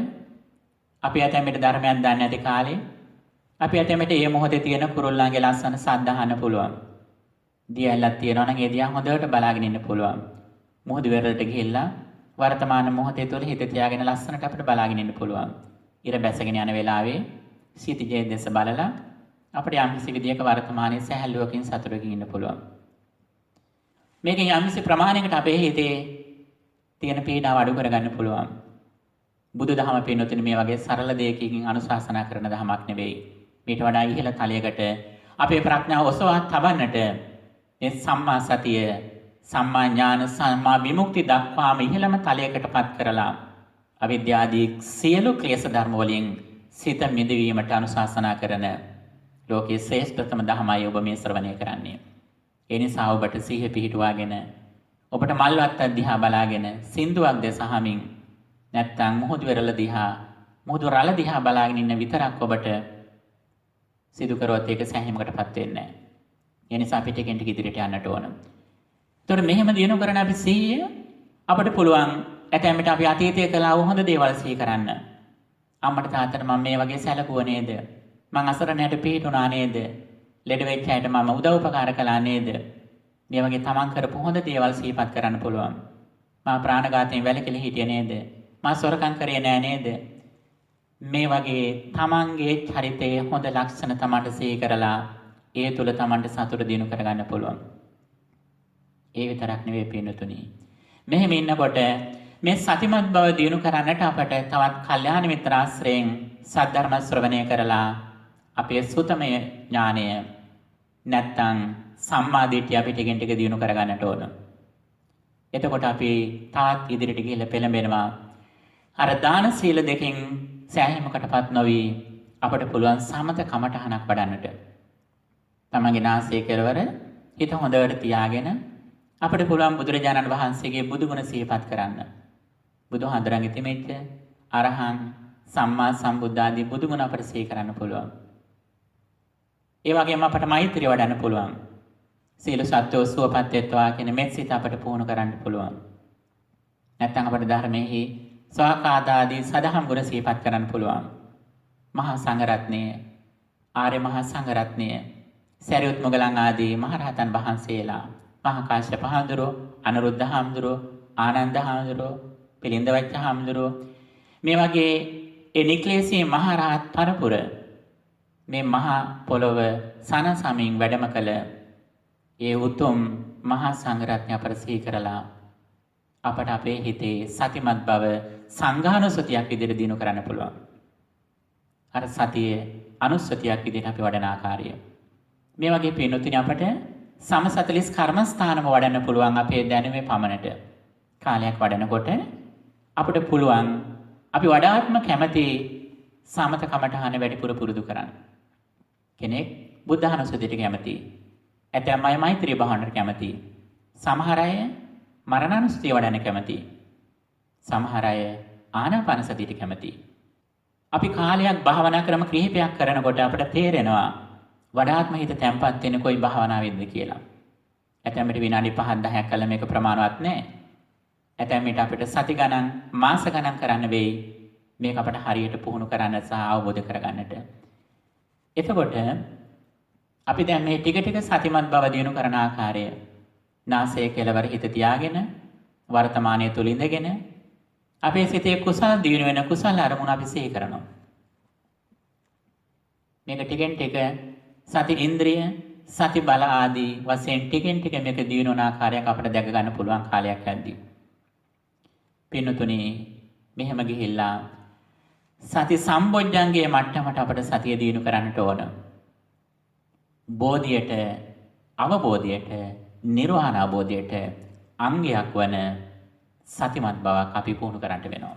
අපි ඇතැම්මට ධර්මයක් දන්නේ නැති කාලේ අපි ඇතැම්මට මේ මොහොතේ තියෙන කුරුල්ලාගේ ලස්සන සද්ද අහන්න පුළුවන්. දියැලක් තියෙනවා නම් ඒ දිහා හොඳට බලාගෙන ඉන්න පුළුවන්. මොහොත වෙරළට ගිහිල්ලා වර්තමාන මොහොතේ තුල හිත තියාගෙන ලස්සනට අපිට බලාගෙන ඉන්න පුළුවන්. ඉර බැසගෙන යන වෙලාවේ සීතිජේ දෙස බලලා අපිට යම් කිසි විදියක වර්තමානයේ සැහැල්ලුවකින් සතුටකින් ඉන්න පුළුවන්. මේකෙන් යම් කිසි ප්‍රමාණයකට අපේ හිතේ තියෙන පීඩාව අඩු කරගන්න පුළුවන්. බුදුදහම පින්නතුනි මේ වගේ සරල දෙයකින් අනුශාසනා කරන දහමක් නෙවෙයි. මේට වඩා ඉහළ තලයකට අපේ ප්‍රඥාව ඔසවා තබන්නට මේ සම්මා සතිය, සම්මා ඥාන, සම්මා විමුක්ති දක්වාම ඉහළම තලයකටපත් කරලා අවිද්‍යාදී සියලු ක්ලේශ ධර්ම වලින් සිත මිදවීමට අනුශාසනා කරන ලෝකයේ ශ්‍රේෂ්ඨතම ධර්මයි ඔබ මේ ශ්‍රවණය කරන්නේ. ඒ නිසා ඔබට සිහිය පිහිටුවාගෙන ඔබට මල්වත්ත දිහා බලාගෙන සින්දුවක් දැස අහමින් නැත්තම් මුහුදු වෙරළ දිහා, මුහුදු රළ දිහා බලාගෙන ඉන්න විතරක් ඔබට සිදු කරොත් ඒක සෑහීමකටපත් වෙන්නේ නැහැ. ඒ නිසා අපි ටිකෙන් ටික ඉදිරියට යන්නට ඕන. ඒතර මෙහෙම දිනු කරන අපි සිහිය අපිට පුළුවන් ඇතැම් විට අපි අතීතයේ කළා වූ හොඳ දේවල් සිහි කරන්න. අම්මට තාත්තට මම මේ වගේ සැලකුවා නේද? මං අසරණයට පිහිටුණා නේද? ලෙඩ වෙච්ච අයට මම උදව් උපකාර කළා නේද? මේ වගේ තමන් කරපු හොඳ දේවල් සිහිපත් කරන්න පුළුවන්. මම ප්‍රාණඝාතයෙන් වැළකීලා හිටියේ නේද? මම සොරකම් කරේ නෑ නේද? මේ වගේ තමන්ගේ චරිතයේ හොඳ ලක්ෂණ තමන්ට සිහි කරලා ඒ තුල තමන්ට සතුට දිනු කරගන්න පුළුවන්. ඒ විතරක් නෙවෙයි පින්නතුනි. මෙහෙම ඉන්නකොට මේ සතිමත් බව දිනු කරන්නට අපට තවත් කල්යාණ මිත්‍ර ආශ්‍රයෙන් සද්ධර්ම ශ්‍රවණය කරලා අපේ සුතමය ඥානය නැත්තම් සම්මා දිට්ඨිය අපි ටිකෙන් ටික දිනු කරගන්නට ඕන. එතකොට අපි තාත් ඉදිරියට ගිහිල්ලා පෙළඹෙනවා. අර දාන සීල දෙකෙන් සෑහීමකටපත් නොවි අපට පුළුවන් සමත කමඨහනක් වඩන්නට. තමන්ගේ නාසයේ කෙළවර හිත හොඳට තියාගෙන අපට පුළුවන් බුදුරජාණන් වහන්සේගේ බුදුගුණ සිහිපත් කරන්න. බුදුහාඳුරන්ගේ තිමෙච්ච අරහං සම්මා සම්බුද්ධ ආදී බුදුගුණ අපට සිහි කරන්න පුළුවන්. ඒ වගේම අපට මෛත්‍රිය වඩන්න පුළුවන්. සීල සත්‍යෝ සුවපත් වෙත්වා කියන මෙත් සිත අපට පුහුණු කරන්න පුළුවන්. නැත්නම් අපට ධර්මයේ ස්වාකාදාදී සදහම් ගුණ සිහිපත් කරන්න පුළුවන්. මහා සංඝරත්නය, ආර්ය මහා සංඝරත්නය, සරියුත් මොගලන් ආදී මහරහතන් වහන්සේලා, මහා කාශ්‍යප හාමුදුරුවෝ, අනුරුද්ධ හාමුදුරුවෝ, ආනන්ද හාමුදුරුවෝ, පිළිඳ වච්ච හාමුදුරුවෝ, මේ වගේ ඒ නික්ලේශී මහරහත් පරපුර මේ මහා පොළොව සනසමින් වැඩම කළ ඒ උතුම් මහා සංඝරත්නය අපට සිහි කරලා අපට අපේ හිතේ සතිමත් බව සංඝානුස්සතියක් විදිහට දිනු කරන්න පුළුවන්. අර සතිය අනුස්සතියක් විදිහට අපි වඩන ආකාරය. මේ වගේ පින්නතුනි අපට සම 40 කර්මස්ථානම වඩන්න පුළුවන් අපේ දැනුමේ පමණට. කාලයක් වඩනකොට අපිට පුළුවන් අපි වඩාත්ම කැමති සමත කමඨහන වැඩිපුර පුරුදු කරන්න. කෙනෙක් බුද්ධානුස්සතියට කැමති. ඇතැම් අය මෛත්‍රී භාවනාවට කැමති. සමහර අය මරණානුස්සතිය වඩන්න කැමති. සමහර අය ආනාපාන සතියට කැමති. අපි කාලයක් භාවනා ක්‍රම කිහිපයක් කරනකොට අපිට තේරෙනවා වඩාත්ම හිත තැම්පත් වෙන්නේ කොයි භාවනාවෙන්ද කියලා. ඇතැම් විට විනාඩි 5-10ක් කළා මේක ප්‍රමාණවත් නැහැ. ඇතැම් විට අපිට සති ගණන් මාස ගණන් කරන්න වෙයි මේක අපිට හරියට පුහුණු කරන්න සහ අවබෝධ කරගන්නට. එතකොට අපි දැන් මේ ටික ටික සතිමත් බව දිනු කරන ආකාරය නාසයේ කෙළවර හිත තියාගෙන වර්තමානයේ තුල ඉඳගෙන අපේ සිතේ කුසල් දිනු වෙන කුසල අරමුණ අපි සිහි කරනවා. මේක ටිකෙන් ටික සති ඉන්ද්‍රිය සති බල ආදී වශයෙන් ටිකෙන් ටික මේක දිනු වන ආකාරයක් අපිට දැක ගන්න පුළුවන් කාලයක් යද්දී. පින්නතුනි මෙහෙම ගිහිල්ලා සති සම්බොජ්ජංගයේ මට්ටමට අපිට සතිය දිනු කරන්නට ඕන. බෝධියට අවබෝධයට නිර්වාණ අවබෝධයට අංගයක් වන සතිමත් බවක් අපි පුහුණු කරන්නට වෙනවා.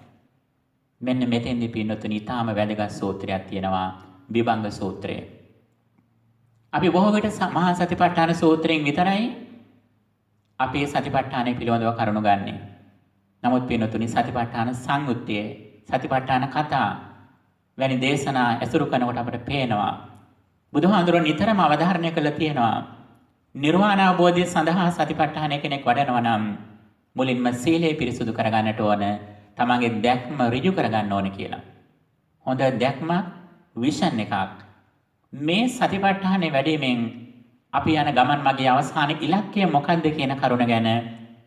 මෙන්න මෙතෙන්දී පින්නතුනි ඊටාම වැදගත් සූත්‍රයක් තියෙනවා විභංග සූත්‍රය. අපි බොහෝ විට මහා සතිපට්ඨාන සූත්‍රයෙන් විතරයි අපේ සතිපට්ඨානය පිළිබඳව කරුණු ගන්නෙ. නමුත් පින්නතුනි සතිපට්ඨාන සංයුත්තේ සතිපට්ඨාන කතා වැනි දේශනා ඇසුරු කරනකොට අපට පේනවා බුදුහාඳුරන් නිතරම අවධාරණය කළා තියෙනවා නිර්වාණ අවබෝධය සඳහා සතිපට්ඨානය කෙනෙක් වඩනවා නම් මුලින්ම සීලය පිරිසුදු කරගන්නට ඕන, තමන්ගේ දැක්ම ඍජු කරගන්න ඕන කියලා. හොඳ දැක්මක්, විෂන් එකක්. මේ සතිපට්ඨානේ වැඩිමෙන් අපි යන ගමන් මගේ අවසාන ඉලක්කය මොකක්ද කියන කරුණ ගැන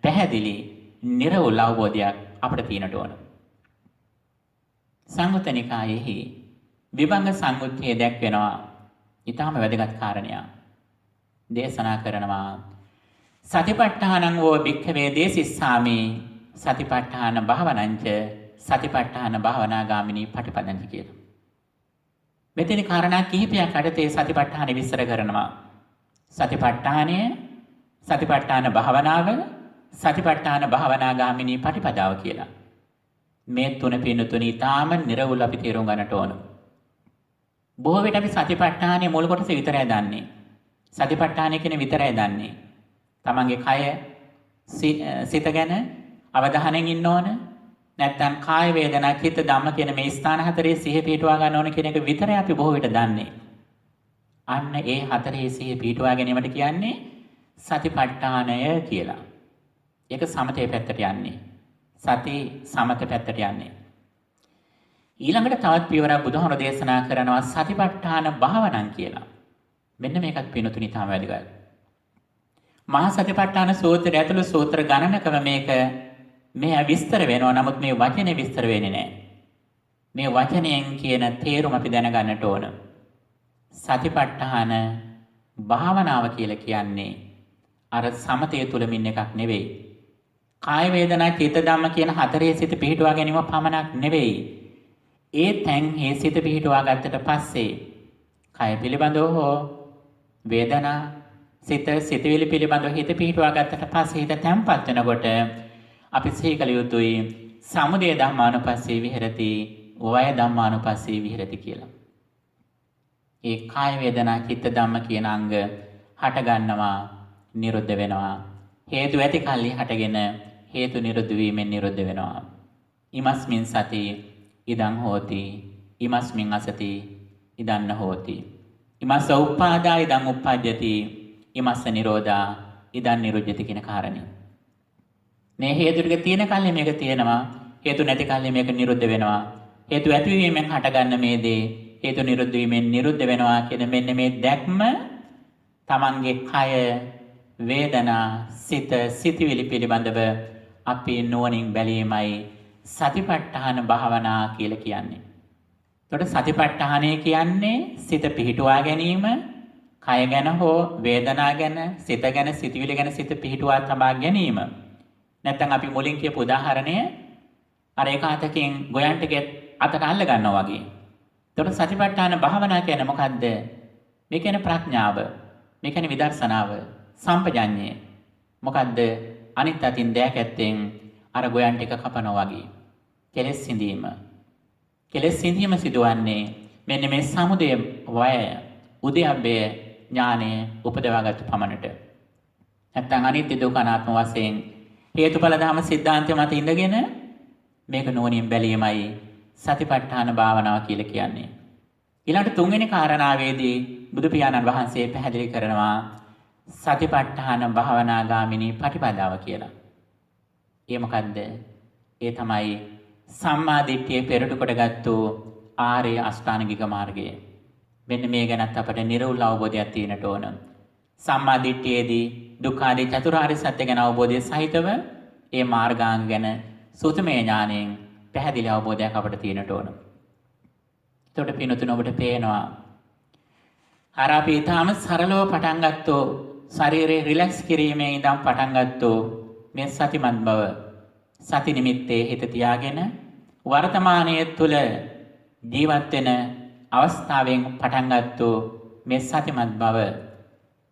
පැහැදිලි නිර්වෘල් අවබෝධයක් අපිට තියෙනට ඕන. සංයුත්ත නිකායෙහි විභංග සංයුත්තේ දැක්වෙනවා ඊටාම වැදගත් කාරණයක්. දේශනා කරනවා සතිපට්ඨානං වූ භික්ඛවේ දේසිස්සාමි සතිපට්ඨාන භාවනංච සතිපට්ඨාන භාවනාගාමිනී පටිපදංච කියලා. මෙතන කාරණා කිහිපයක් අඩතේ සතිපට්ඨාන විස්තර කරනවා. සතිපට්ඨානය, සතිපට්ඨාන භාවනාව, සතිපට්ඨාන භාවනාගාමිනී පටිපදාව කියලා. මේ තුන පින්නතුනි ඊටාම නිර්වෘල් අපි තේරුම් ගන්නට ඕන. බොහෝ විට අපි සතිපට්ඨානයේ මුල් කොටස විතරයි දන්නේ. සතිපට්ඨානය කියන විතරයි දන්නේ. තමන්ගේ කය සිත ගැන අවධානයෙන් ඉන්න ඕන. නැත්නම් කාය වේදනා චිත්ත ධම්ම කියන මේ ස්ථාන හතරේ සිහිය පිටුවා ගන්න ඕන කියන එක විතරයි අපි බොහෝ විට දන්නේ. අන්න ඒ හතරේ සිහිය පිටුවා ගැනීමට කියන්නේ සතිපට්ඨානය කියලා. ඒක සමතේ පැත්තට යන්නේ. සති සමත පැත්තට යන්නේ. ඊළඟට තවත් පියවරක් බුදුහාමුදුරෝ දේශනා කරනවා සතිපට්ඨාන භාවනං කියලා. මෙන්න මේකත් පිනුතුනි තාම වැදගත්. මහා සතිපට්ඨාන සූත්‍රය ඇතුළු සූත්‍ර ගණනකම මේ විස්තර වෙනවා. නමුත් මේ වචනේ විස්තර වෙන්නේ නැහැ. මේ වචනයෙන් කියන තේරුම අපි දැනගන්නට ඕන. සතිපට්ඨාන භාවනාව කියලා කියන්නේ අර සමතය තුලමින් එකක් නෙවෙයි. කාය වේදනා චිත්ත ධම්ම කියන හතරේ සිත පිහිටුවා ගැනීම පමණක් නෙවෙයි. ඒ තැන් හේ සිත පිහිටුවා ගත්තට පස්සේ කය පිළිබඳව හෝ වේදනා සිතවිලි පිළිබඳව හිත පිහිටුවා ගත්තට පස්සේ හිත තැම්පත් වෙනකොට අපි සිහි කළ යුතුයි සමුදය ධම්මානුපස්සී විහෙරති වය ධම්මානුපස්සී විහෙරති කියලා. ඒ කාය වේදනා චිත්ත ධම්ම කියන අංග හට ගන්නවා නිරුද්ධ වෙනවා. හේතු ඇති කල්ලි හටගෙන හේතු නිරුද්ධ වීමෙන් නිරුද්ධ වෙනවා. ඉමස්මින් සති ඉදං හෝති ඉමස්මින් අසති ඉදන්න හෝති. ඉමස්ස උප්පාදා ඉදං උප්පජ්ජති ඉමස්ස නිරෝධා ඉදන් නිරුද්ධති කියන කාරණේ. මේ හේතු ටික තියෙන කල්ලි මේක තියෙනවා. හේතු නැති කල්ලි මේක නිරුද්ධ වෙනවා. හේතු ඇතිවීමෙන් හටගන්න මේ දේ හේතු නිරුද්ධ වීමෙන් නිරුද්ධ වෙනවා කියන මෙන්න මේ දැක්ම තමන්ගේ කය වේදනා සිත සිතවිලි පිළිබඳව අපි නුවණින් බැලීමයි සතිපට්ඨාන භාවනා කියලා කියන්නේ. එතකොට සතිපට්ඨානය කියන්නේ සිත පිහිටුවා ගැනීම, කය ගැන හෝ වේදනා ගැන, සිත ගැන, සිතවිලි ගැන සිත පිහිටුවා තබා ගැනීම. නැත්නම් අපි මුලින් කියපු උදාහරණය අර එක අතකින් ගොයන් ටික අතට අල්ල ගන්නවා වගේ. එතකොට සතිපට්ඨාන භාවනා කියන්නේ මොකද්ද? මේ කියන්නේ ප්‍රඥාව. මේ කියන්නේ විදර්ශනාව. සම්පජඤ්ඤය. මොකද්ද? අනිත් අතින් දෑකැත්තෙන් අර ගොයන් ටික කපනවා වගේ. කෙලෙස් සිඳීම. කෙලෙස් සිඳීම සිදුවන්නේ මෙන්න මේ සමුදය වය උද්‍යප්පය ඥානය උපදවාගත් පමණට. නැත්නම් අනිත්‍ය දුක්ඛ අනාත්ම වශයෙන් හේතුඵල ධර්ම සිද්ධාන්තය මත ඉඳගෙන මේක නුවණින් බැලීමයි සතිපට්ඨාන භාවනාව කියලා කියන්නේ. ඊළඟට තුන්වෙනි කාරණාවේදී බුදු පියාණන් වහන්සේ පැහැදිලි කරනවා සතිපට්ඨාන භාවනා ගාමිනී ප්‍රතිපදාව කියලා. ඒ මොකද්ද? ඒ තමයි සම්මා දිට්ඨිය පෙරට කොටගත්තු ආර්ය අෂ්ටාංගික මාර්ගය. මෙන්න මේ ගැනත් අපට නිර්වෘල් අවබෝධයක් තියෙනට ඕන. සම්මා දිට්ඨියේදී දුක්ඛාදී චතුරාර්ය සත්‍ය ගැන අවබෝධය සහිතව ඒ මාර්ගාංග ගැන සූතමේ ඥාණයෙන් පැහැදිලි අවබෝධයක් අපට තියෙනට ඕන. එතකොට පින්තුන ඔබට පේනවා අර අපි ඊටාම සරලව පටන් ගත්තෝ ශරීරය රිලැක්ස් කිරීමේ ඉඳන් පටන් ගත්තෝ මේ සතිමත් බව සති නිමිත්තේ හිත තියාගෙන වර්තමානයේ තුල ජීවත් වෙන අවස්ථාවෙන් පටන් ගත්තෝ මේ සතිමත් බව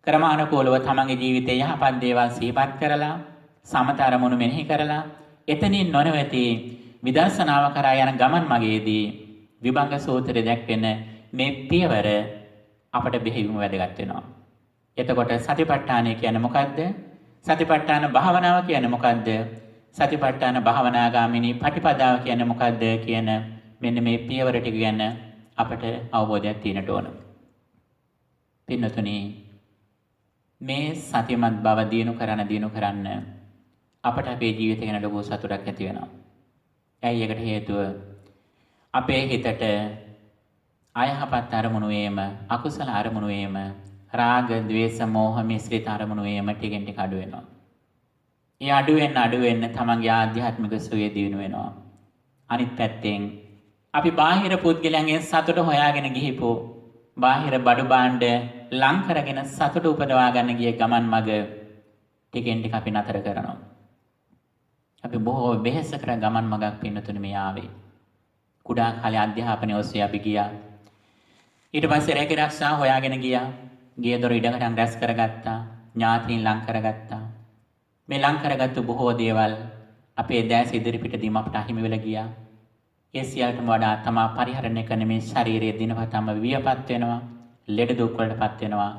ක්‍රමානුකූලව තමන්ගේ ජීවිතයේ යහපත් දේවල් සිහිපත් කරලා සමත අරමුණු මෙනෙහි කරලා එතනින් නොනවති විදර්ශනාව කරා යන ගමන් මගේදී විභංග සූත්‍රයේ දැක්වෙන මේ පියවර අපට බෙහෙවින්ම වැදගත් වෙනවා. එතකොට සතිපට්ඨානය කියන්නේ මොකද්ද? සතිපට්ඨාන භාවනාව කියන්නේ මොකද්ද? සතිපට්ඨාන භාවනාගාමිනී ප්‍රතිපදාව කියන්නේ මොකද්ද කියන මෙන්න මේ පියවර ටික ගැන අපට අවබෝධයක් තියෙන්න ඕන. පින්නතුනි මේ සතිමත් බව දිනු කරන්න අපට අපේ ජීවිතය ගැන ලොකු සතුටක් ඇති වෙනවා. ඇයි ඒකට හේතුව? අපේ හිතට අයහපත් අරමුණු වේම, අකුසල අරමුණු වේම, රාග, ద్వේෂ, මෝහ මිශ්‍රිත අරමුණු වේම ටිකෙන් ටික අඩු වෙනවා. ඒ අඩු වෙන්න තමන්ගේ ආධ්‍යාත්මික සුවය දිනු වෙනවා. අනිත් පැත්තෙන් අපි බාහිර පුද්ගලයන්ගෙන් සතුට හොයාගෙන ගිහිපු බාහිර බඩු භාණ්ඩ ලං කරගෙන සතුට උපදවා ගන්න ගිය ගමන් මග ටිකෙන් ටික අපි නතර කරනවා. අපි බොහෝ වෙහෙස කර ගමන් මගක් පින්නතුනේ මේ ආවේ. කුඩා කාලේ අධ්‍යාපනය ඔස්සේ අපි ගියා. ඊට පස්සේ රැකී ආරක්ෂා හොයාගෙන ගියා. ගිය දොර ඉඩකඩම් රැස් කරගත්තා. ඥාතීන් ලං කරගත්තා. මේ ලං කරගත්තු බොහෝ දේවල් අපේ දැස ඉදිරිපිට දීම අපට අහිමි වෙලා ගියා. ඒ සියල්ලටම වඩා තමා පරිහරණය කරන මේ ශාරීරික දිනපතාම වියපත් වෙනවා. ලෙඩ දුක් වලටපත් වෙනවා.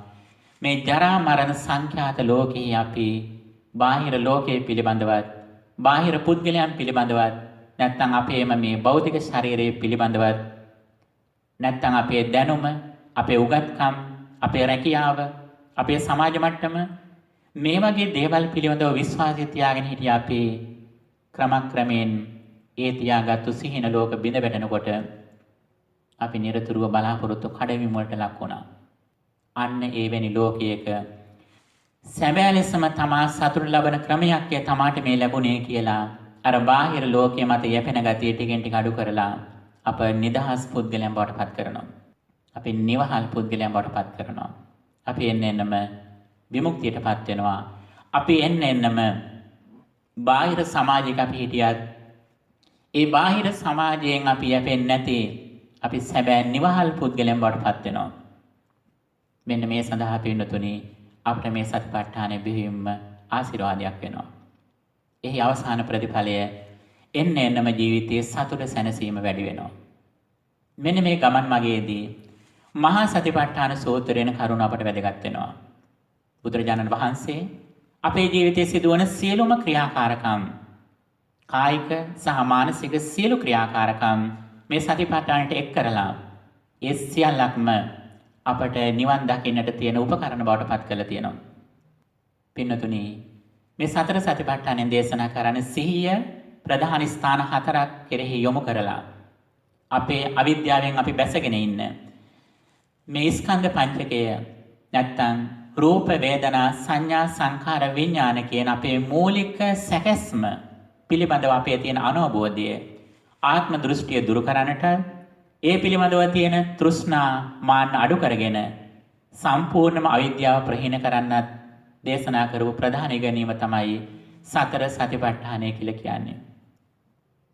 මේ ජරා මරණ සංඛ්‍යාත ලෝකයේ අපි බාහිර ලෝකයේ පිළිබඳවත් බාහිර පුද්ගලයන් පිළිබඳවත් නැත්නම් අපේම මේ භෞතික ශරීරයේ පිළිබඳවත් නැත්නම් අපේ දැනුම, අපේ උගත්කම්, අපේ රැකියාව, අපේ සමාජ මට්ටම මේ වගේ දේවල් පිළිබඳව විශ්වාසය තියාගෙන හිටිය අපි ක්‍රමක්‍රමයෙන් ඒ තියාගත්තු සිහින ලෝක බිඳ වැටෙනකොට අපි නිරතුරුව බලාපොරොත්තු කඩවීම වලට ලක් වුණා. අන්න එවැනි ලෝකයක සැබෑ ලෙසම තමා සතුට ලබන ක්‍රමයක් තමාට මේ ලැබුණේ කියලා අර බාහිර ලෝකයේ මත යැපෙන ගතිය ටිකෙන් ටික අඩු කරලා අප නිදහස් පුද්ගලයන් බවට පත් කරනවා. අපි නිවහල් පුද්ගලයන් බවට පත් කරනවා. අපි එන්නෙන්නම විමුක්තියටපත් වෙනවා. අපි එන්නෙන්නම බාහිර සමාජයක අපි හිටියත් ඒ බාහිර සමාජයෙන් අපි යැපෙන්නේ නැති අපි සැබෑ නිවහල් පුද්ගලයන් බවට පත් වෙනවා. මෙන්න මේ සඳහා පින්නතුනි අපිට මේ සතිපට්ඨානය බෙහෙවින්ම ආශිර්වාදයක් වෙනවා. එහි අවසාන ප්‍රතිඵලය එන්නෙන්නම ජීවිතයේ සතුට සැනසීම වැඩි වෙනවා. මෙන්න මේ ගමන් මගේදී මහා සතිපට්ඨාන සූත්‍රයෙන් කරුණ අපට වැදගත් වෙනවා. බුදුරජාණන් වහන්සේ අපේ ජීවිතයේ සිදුවන සියලුම ක්‍රියාකාරකම් කායික සහ මානසික සියලු ක්‍රියාකාරකම් මේ සතිපට්ඨානට එක් කරලා ඒ සියල්ලක්ම අපට නිවන් දකින්නට තියෙන උපකරණ බවට පත් කරලා තියෙනවා. පින්නතුනි මේ සතර සතිපට්ඨානෙන් දේශනා කරන්නේ සිහිය ප්‍රධාන ස්ථාන හතරක් කෙරෙහි යොමු කරලා අපේ අවිද්‍යාවෙන් අපි බැසගෙන ඉන්න මේ ස්කන්ධ පංචකය නැත්තම් රූප වේදනා සංඥා සංඛාර විඥාන කියන අපේ මූලික සැකස්ම පිළිබඳව අපේ තියෙන අනවබෝධය ආත්ම දෘෂ්ටිය දුරු කරන්නට ඒ පිළිබඳව තියෙන තෘෂ්ණා මාන්න අඩු කරගෙන සම්පූර්ණම අවිද්‍යාව ප්‍රහීන කරන්නත් දේශනා කරපු ප්‍රධාන ඉගැන්වීම තමයි සතර සතිපට්ඨානය කියලා කියන්නේ.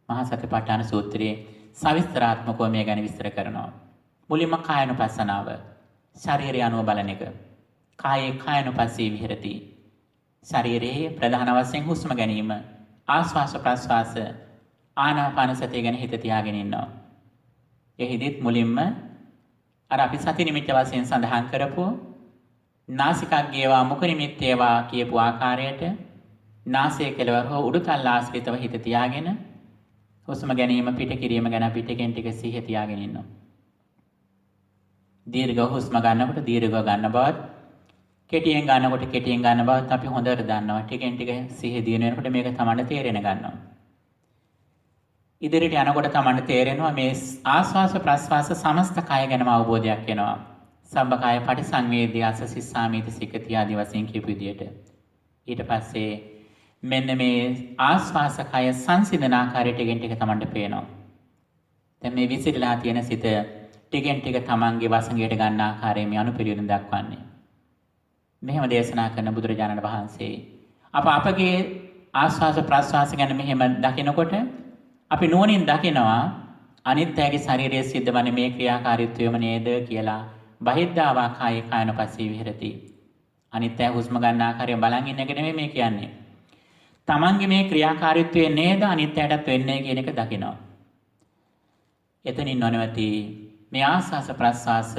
මහා සතිපට්ඨාන සූත්‍රයේ සවිස්තරාත්මකව මේ ගැන විස්තර කරනවා. මුලින්ම කායනුපස්සනාව ශරීරය අනුව බලන එක. කායේ කායනුපස්සී විහෙරති. ශරීරයේ ප්‍රධාන වශයෙන් හුස්ම ගැනීම ආශ්වාස ප්‍රශ්වාස ආනාපාන සතිය ගැන හිත තියාගෙන ඉන්නවා. එහිදීත් මුලින්ම අර අපි සති නිමිත්ත වශයෙන් සඳහන් කරපු නාසිකාග්‍රේවා මුඛ නිමිත්තේවා කියපු ආකාරයට නාසයේ කෙළවර හෝ උඩුතල් ආශ්‍රිතව හිත තියාගෙන හුස්ම ගැනීම පිට කිරීම ගැන පිටකෙන් ටික සිහිය තියාගෙන ඉන්නවා. දීර්ඝ හුස්ම ගන්නකොට දීර්ඝව ගන්න බවත් කෙටියෙන් ගන්නකොට කෙටියෙන් ගන්න බවත් අපි හොඳට දන්නවා. ටිකෙන් ටික සිහිය දිනන වෙනකොට මේක තමන්ට තේරෙන ගන්නවා. ඉදිරියට යනකොට තමන්ට තේරෙනවා මේ ආස්වාස ප්‍රස්වාස සමස්ත කය ගැනම අවබෝධයක් එනවා. සබ්බකාය පටිසංවේදී අස සිස්සාමීති සිකති ආදී වශයෙන් කියපු විදියට. ඊට පස්සේ මෙන්න මේ ආස්වාස කය සංසිඳන ආකාරයට ටිකෙන් ටික තමන්ට පේනවා. දැන් මේ විසිරලා තියෙන සිත ටිකෙන් ටික තමන්ගේ වසඟයට ගන්න ආකාරය මේ අනුපිළිවෙලින් දක්වන්නේ. මෙහෙම දේශනා කරන බුදුරජාණන් වහන්සේ අපගේ ආස්වාස ප්‍රස්වාස ගැන මෙහෙම දකිනකොට අපි නුවණින් දකිනවා අනිත් අයගේ ශරීරයේ සිද්ධවන්නේ මේ ක්‍රියාකාරීත්වයම නේද කියලා බහිද්ධාවා කායේ කායනුපස්සී විහෙරති. අනිත් අය හුස්ම ගන්න ආකාරය බලන් ඉන්න එක නෙමෙයි මේ කියන්නේ. තමන්ගේ මේ ක්‍රියාකාරීත්වය නේද අනිත් අයටත් වෙන්නේ කියන එක දකිනවා. එතනින් නොනවති මේ ආස්වාස ප්‍රස්වාස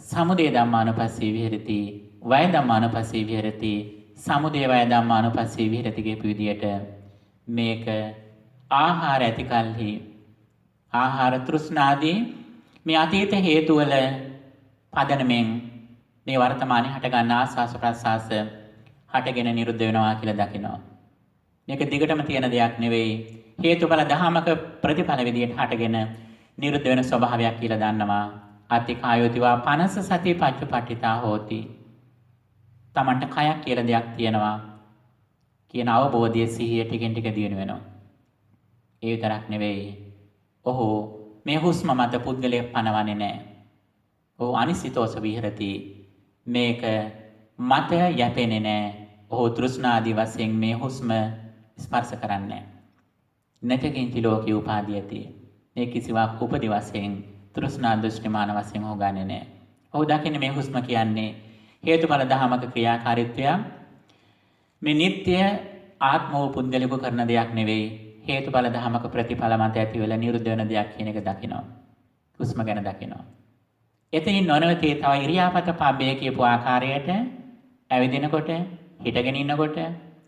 සමුදය ධම්මානුපස්සී විහෙරති වය ධම්මානුපස්සී විහෙරති සමුදය වය ධම්මානුපස්සී විහෙරති කියපු විදියට මේක ආහාර ඇති කල්හි ආහාර තෘෂ්ණාදී මේ අතීත හේතු වල පදනමෙන් මේ වර්තමානයේ හට ගන්න ආස්වාස ප්‍රස්වාස හටගෙන නිරුද්ධ වෙනවා කියලා දකිනවා. මේක දිගටම තියෙන දෙයක් නෙවෙයි. හේතුඵල දහමක ප්‍රතිඵල විදියට හටගෙන නිරුද්ධ වෙන ස්වභාවයක් කියලා දන්නවා. අතිකායෝතිවා පනස සති පච්චපට්ඨිතා හෝති. තමන්ට කයක් කියලා දෙයක් තියෙනවා කියන අවබෝධය සිහිය ටිකෙන් ටික දියුණු වෙනවා. ඒ විතරක් නෙවෙයි. ඔහු මේ හුස්ම මත පුද්ගලයෙක් පනවන්නේ නැහැ. ඔහු අනිසිතෝස විහෙරති. මේක මත යැපෙන්නේ නැහැ. ඔහු තෘෂ්ණාදී වශයෙන් මේ හුස්ම ස්පර්ශ කරන්නේ නැහැ. නැතකින්චි ලෝකේ උපාදීයති. මේ කිසිවක් උපදි වශයෙන් තෘෂ්ණා දෘෂ්ටිමාන වශයෙන් ඔහු ගන්නෙ නැහැ. ඔහු දකින්නේ මේ හුස්ම කියන්නේ හේතුඵල දහමක ක්‍රියාකාරීත්වය. මේ නිට්ටය ආත්ම වූ පුද්ගලිකව කරන දෙයක් නෙවෙයි. හේතුඵල දහමක ප්‍රතිඵල මත ඇති වෙලා නිරුද්ධ වෙන දෙයක් කියන එක දකිනවා. හුස්ම ගැන දකිනවා. එතනින් නොනවතී තව ඉරියාපත පබ්බේ කියපු ආකාරයට ඇවිදිනකොට, හිටගෙන ඉන්නකොට,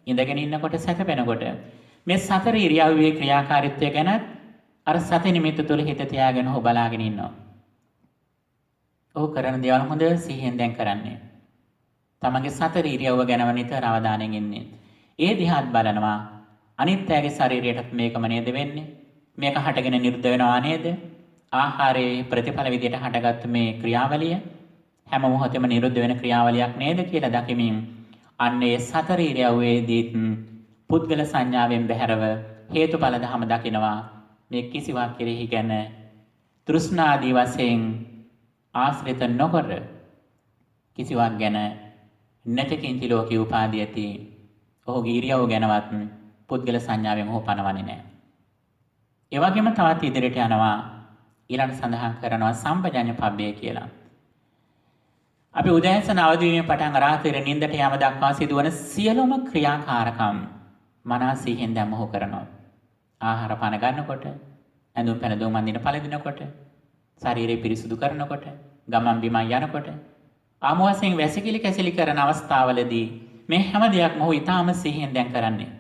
ඉඳගෙන ඉන්නකොට, සැතපෙනකොට මේ සතර ඉරියව්වේ ක්‍රියාකාරීත්වය ගැන අර සති නිමිත්ත තුළ හිත තියාගෙන ඔහු බලාගෙන ඉන්නවා. ඔහු කරන දේවල් හොඳ සිහියෙන් දැන් කරන්නේ. තමන්ගේ සතර ඉරියව්ව ගැනම නිතර අවධානයෙන් ඉන්නේ. ඒ දිහාත් බලනවා. අනිත් අයගේ ශරීරයටත් මේකම නේද වෙන්නේ? මේක හටගෙන නිරුද්ධ වෙනවා නේද? ආහාරයේ ප්‍රතිඵල විදියට හටගත්තු මේ ක්‍රියාවලිය හැම මොහොතෙම නිරුද්ධ වෙන ක්‍රියාවලියක් නේද කියලා දකිමින් අන්න ඒ සතර ඉරියව්වේදීත් පුද්ගල සංඥාවෙන් බැහැරව හේතුඵල ධම දකිනවා. මේ කිසිවක් කෙරෙහි ගැන තෘෂ්ණාදී වශයෙන් ආශ්‍රිත නොකර කිසිවක් ගැන නැතකින්චි ලෝකී උපාදීයති. ඔහුගේ ඉරියව් ගැනවත් පුද්ගල සංඥාවෙන් ඔහු පනවන්නේ නැහැ. ඒ වගේම තවත් ඉදිරියට යනවා ඊළඟ සඳහන් කරනවා සම්පජඤ්ඤ පබ්බේ කියලා. අපි උදෑසන අවදි වීමෙන් පටන් රාත්‍රියේ නිින්දට යාම දක්වා සිදුවන සියලුම ක්‍රියාකාරකම් මනස සිහින් දැන් මොහු කරනවා. ආහාර පාන ගන්නකොට, ඇඳුම් පැළඳුම් අඳින පළඳිනකොට, ශරීරය පිරිසුදු කරනකොට, ගමන් බිමන් යනකොට, ආම වශයෙන් වැසිකිලි කැසිලි කරන අවස්ථාවලදී මේ හැම දෙයක්ම ඔහු ඊටාම සිහියෙන් දැන් කරන්නේ.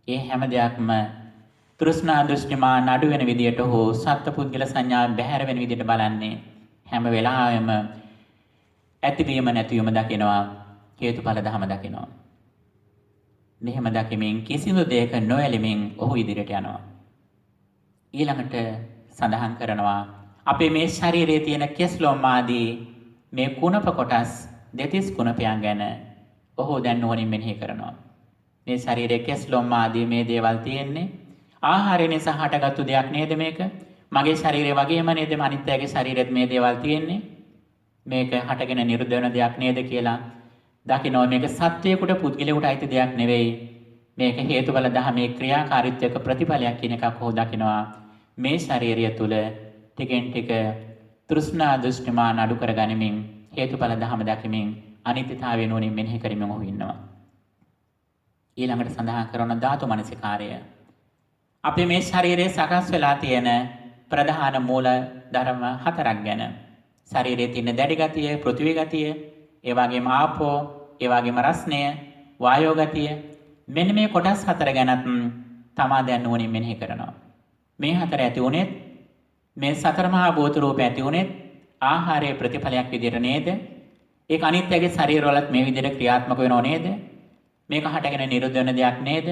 ඒ හැම දෙයක්ම තෘෂ්ණා දෘෂ්ටිමාන අඩු වෙන විදියට හෝ සත්පුද්ගල සංඥා බැහැර වෙන විදියට බලන්නේ. හැම වෙලාවෙම ඇතිවීම නැතිවීම දකිනවා, හේතුඵල ධම දකිනවා. මෙහෙම දකිමින් කිසිදු දෙයක නොඇලෙමින් ඔහු ඉදිරියට යනවා. ඊළඟට සඳහන් කරනවා අපේ මේ ශරීරයේ තියෙන කෙස්ලොම් ආදී මේ කුණප කොටස් දෙතිස් කුණපයන් ගැන ඔහු දැන් නුවණින් මෙනෙහි කරනවා. මේ ශරීරයේ කෙස්ලොම් ආදී මේ දේවල් තියෙන්නේ ආහාරය නිසා හටගත්තු දෙයක් නේද මේක? මගේ ශරීරය වගේම නේද අනිත් අයගේ ශරීරෙත් මේ දේවල් තියෙන්නේ? මේක හටගෙන නිරුද්ධ වෙන දෙයක් නේද කියලා දකිනවා. මේක සත්‍යයකට පුද්ගලයාට අයිති දෙයක් නෙවෙයි. මේක හේතුඵල ධමයේ ක්‍රියාකාරීත්වයක ප්‍රතිඵලයක් කියන එකක් ඔහු දකිනවා. මේ ශරීරය තුල ටිකෙන් ටික තෘෂ්ණා දෘෂ්ටිමාන අඩු කරගනිමින් හේතුඵල ධම දකිමින් අනිත්‍යතාවය නුවණින් මෙනෙහි කරමින් ඔහු ඉන්නවා. ඊළඟට සඳහන් කරන ධාතු මනසිකාරය. අපි මේ ශරීරයේ සකස් වෙලා තියෙන ප්‍රධාන මූල ධර්ම හතරක් ගැන. ශරීරයේ තියෙන දැඩි ගතිය, පෘථිවි ගතිය, ඒ වගේම ආපෝ, ඒ වගේම රස්නය, වායෝ ගතිය. මෙන්න මේ කොටස් හතර ගැනත් තමා දැන් නුවණින් මෙනෙහි කරනවා. මේ හතර ඇති උනේත් මේ සතර මහා භූත රූප ඇති උනේත් ආහාරයේ ප්‍රතිඵලයක් විදිහට නේද? ඒක අනිත්‍යගේ ශරීරවලත් මේ විදිහට ක්‍රියාත්මක වෙනව නේද? මේක හටගෙන නිරුද්ධ වෙන දෙයක් නේද?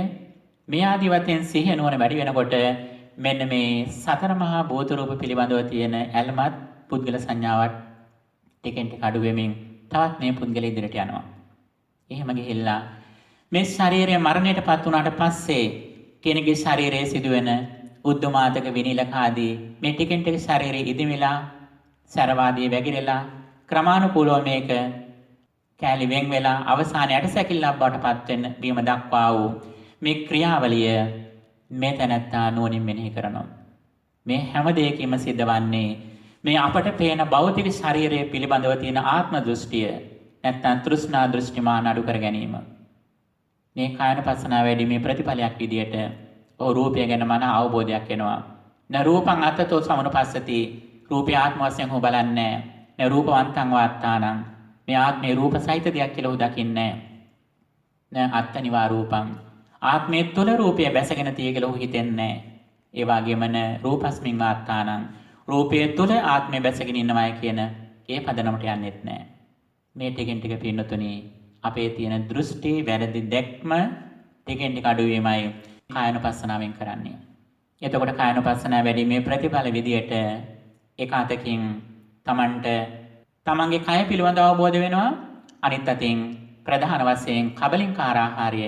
මේ ආදි වශයෙන් සිහිය නුවණ වැඩි වෙනකොට මෙන්න මේ සතර මහා භූත රූප පිළිබඳව තියෙන ඇල්මත් පුද්ගල සංඥාවත් ටිකෙන් ටික අඩු වෙමින් තවත් මේ පුද්ගල ඉදිරියට යනවා. එහෙම ගිහිල්ලා මේ ශරීරය මරණයටපත් වුණාට පස්සේ කෙනෙකුගේ ශරීරයේ සිදුවෙන උද්දමාතක විනිලක ආදී මේ ටිකෙන් ටික ශරීරය ඉදිමිලා සරවාදී වැగిරෙලා ක්‍රමානුකූලව මේක කැලි වෙන් වෙලා අවසානයේ සැකිල්ලක් බවට පත් වෙන බීම දක්වා වූ මේ ක්‍රියාවලිය මේ තැනත්තා නුවණින් මෙනෙහි කරනවා. මේ හැම දෙයකින්ම සිද්ධවන්නේ මේ අපට පේන භෞතික ශරීරය පිළිබඳව තියෙන ආත්ම දෘෂ්ටිය නැත්නම් තෘෂ්ණා දෘෂ්ටිමාන අඩු කර ගැනීම. මේ කායනපස්සනාව වැඩි මේ ප්‍රතිඵලයක් විදියට ඔහු රූපය ගැන මන අවබෝධයක් එනවා. න රූපං අත්තතෝ සමනුපස්සති. රූපය ආත්ම වශයෙන් හො බලන්නේ නැහැ. න රූපවන්තං වාත්තානං. මේ ආත්මේ රූප සහිත දෙයක් කියලා ඔහු දකින්නේ නැහැ. න අත්තනිවා රූපං. ආත්මයේ තුල රූපය බැසගෙන තිය කියලා ඔහු හිතන්නේ නැහැ. ඒ වගේම න රූපස්මින් වාත්තානං. රූපයේ තුල ආත්මය බැසගෙන ඉන්නවයි කියන ඒ පදනමට යන්නෙත් නැහැ. මේ ටිකෙන් ටික පින්නතුණි අපේ තියෙන දෘෂ්ටි වැරදි දැක්ම ටිකෙන් ටික අඩු වීමයි කායනුපස්සනාවෙන් කරන්නේ. එතකොට කායනුපස්සනාව වැඩි මේ ප්‍රතිඵල විදියට එක අතකින් Tamanට තමන්ගේ කය පිළිබඳ අවබෝධ වෙනවා. අනිත් අතින් ප්‍රධාන වශයෙන් කබලින්කාර ආහාරය